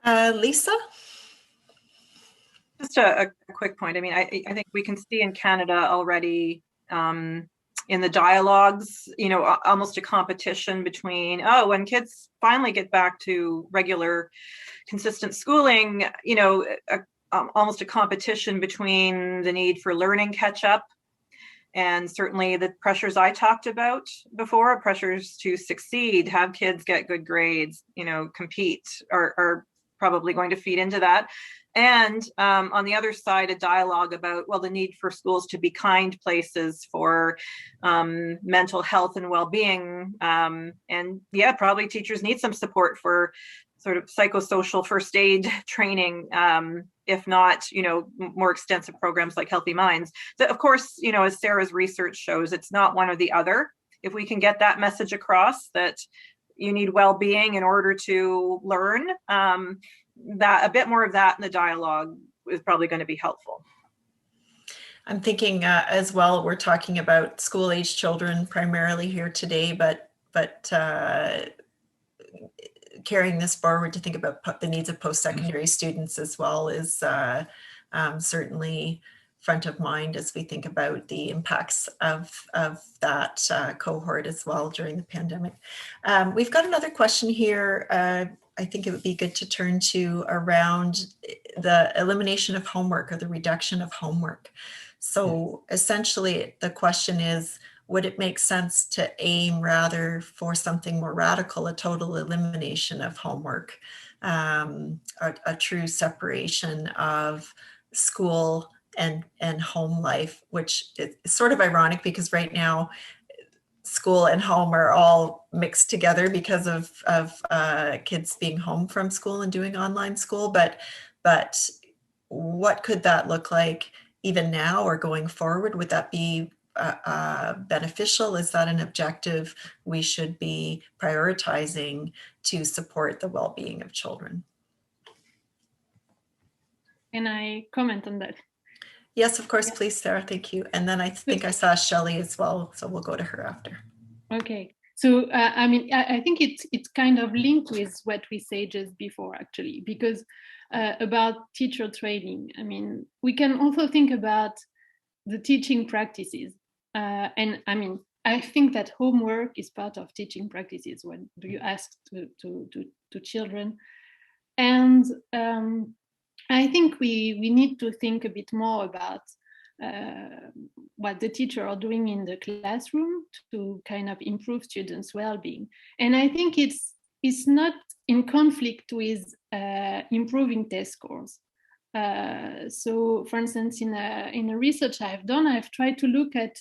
Lisa? Just a quick point. I mean, I think we can see in Canada already in the dialogues, you know, almost a competition between, when kids finally get back to regular, consistent schooling, you know, almost a competition between the need for learning catch up and certainly the pressures I talked about before, pressures to succeed, have kids get good grades, you know, compete are probably going to feed into that. And on the other side, a dialogue about, well, the need for schools to be kind places for mental health and well-being. And yeah, probably teachers need some support for sort of psychosocial first aid training, if not, you know, more extensive programs like Healthy Minds. That, of course, you know, as Sarah's research shows, it's not one or the other. If we can get that message across that you need well-being in order to learn, that a bit more of that in the dialogue is probably going to be helpful. I'm thinking as well, we're talking about school-age children primarily here today, but carrying this forward to think about the needs of post-secondary students as well is certainly front of mind as we think about the impacts of that cohort as well during the pandemic. We've got another question here. I think it would be good to turn to around the elimination of homework or the reduction of homework. So essentially the question is, would it make sense to aim rather for something more radical, a total elimination of homework, a true separation of school and home life, which is sort of ironic because right now school and home are all mixed together because of kids being home from school and doing online school. But what could that look like even now or going forward? Would that be beneficial? Is that an objective we should be prioritizing to support the well-being of children? Can I comment on that? Yes, of course, please, Sarah, thank you. And then I think I saw Shelley as well, so we'll go to her after. Okay, so I mean, I think it's kind of linked with what we said just before, actually, because about teacher training, I mean, we can also think about the teaching practices. And I mean, I think that homework is part of teaching practices when you ask to children. And I think we need to think a bit more about what the teacher are doing in the classroom to kind of improve students' well-being. And I think it's not in conflict with improving test scores. So, for instance, in a research I've done, I've tried to look at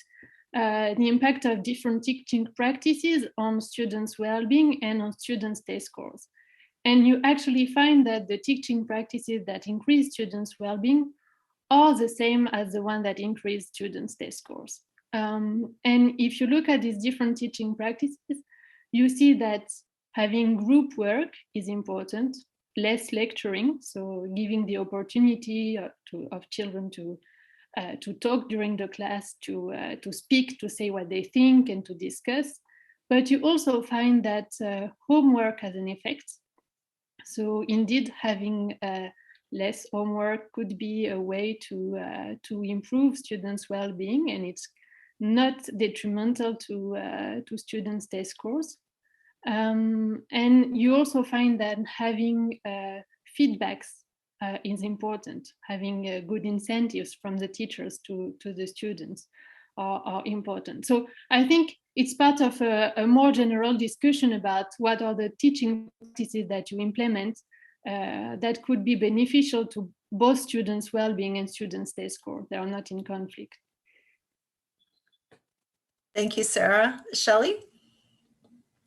the impact of different teaching practices on students' well-being and on students' test scores. And you actually find that the teaching practices that increase students' well-being are the same as the one that increase students' test scores. And if you look at these different teaching practices, you see that having group work is important, less lecturing, so giving the opportunity of children to talk during the class, to speak, to say what they think and to discuss. But you also find that homework has an effect. So indeed, having less homework could be a way to improve students' well-being, and it's not detrimental to students' test scores. And you also find that having feedbacks is important. Having good incentives from the teachers to the students are important. So I think it's part of a more general discussion about what are the teaching practices that you implement that could be beneficial to both students' well-being and students' day score. They are not in conflict. Thank you, Sarah. Shelley?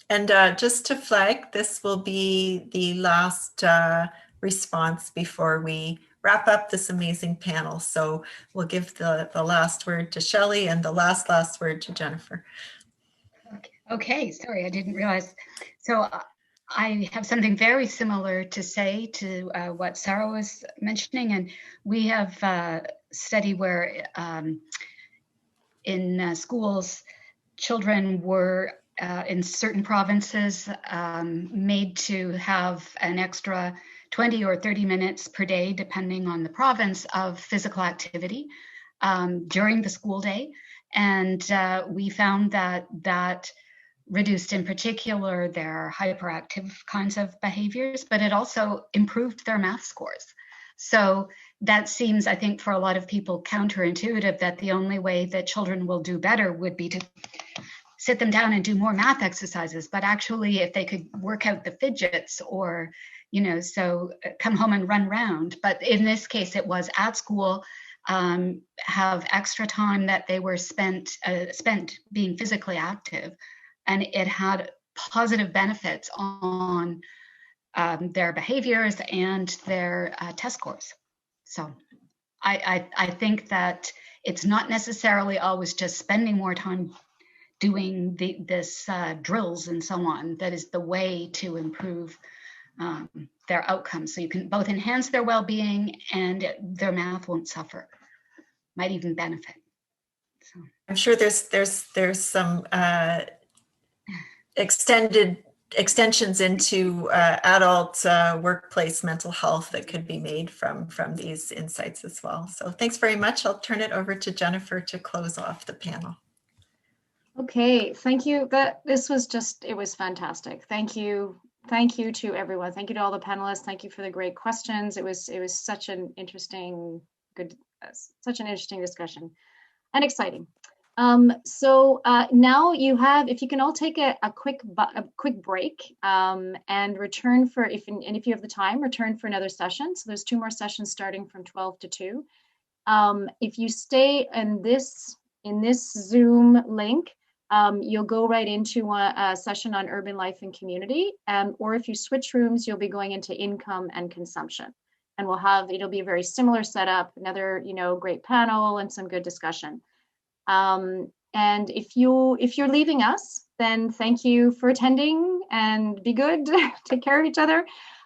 And just to flag, this will be the last response before we wrap up this amazing panel. So we'll give the last word to Shelley and the last word to Jennifer. Okay, sorry, I didn't realize. So I have something very similar to say to what Sarah was mentioning, and we have a study where in schools, children were in certain provinces made to have an extra 20 or 30 minutes per day, depending on the province, of physical activity during the school day. And we found that reduced in particular their hyperactive kinds of behaviors, but it also improved their math scores. So that seems, I think, for a lot of people counterintuitive, that the only way that children will do better would be to sit them down and do more math exercises. But actually, if they could work out the fidgets or, so come home and run around. But in this case, it was at school, have extra time that they were spent being physically active. And it had positive benefits on their behaviors and their test scores. So I think that it's not necessarily always just spending more time doing this drills and so on that is the way to improve their outcomes. So you can both enhance their well-being and their math won't suffer, might even benefit. So I'm sure there's some extensions into adult workplace mental health that could be made from these insights as well. So thanks very much. I'll turn it over to Jennifer to close off the panel. Okay, thank you. It was fantastic. Thank you to everyone. Thank you to all the panelists. Thank you for the great questions. It was such an interesting discussion and exciting. So now you have, if you can all take a quick break and return if you have the time, return for another session. So there's 2 more sessions starting from 12 to 2. If you stay in this Zoom link, you'll go right into a session on urban life and community, or if you switch rooms, you'll be going into income and consumption. And it'll be a very similar setup, another, great panel and some good discussion. And if you're leaving us, then thank you for attending and be good, take care of each other.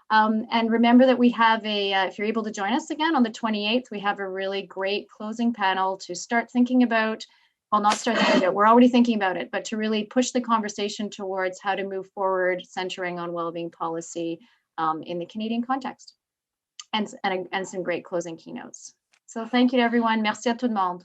And remember that we have if you're able to join us again on the 28th, we have a really great closing panel to start thinking about, not start thinking about, we're already thinking about it, but to really push the conversation towards how to move forward, centering on wellbeing policy in the Canadian context. And some great closing keynotes. So thank you to everyone. Merci à tout le monde.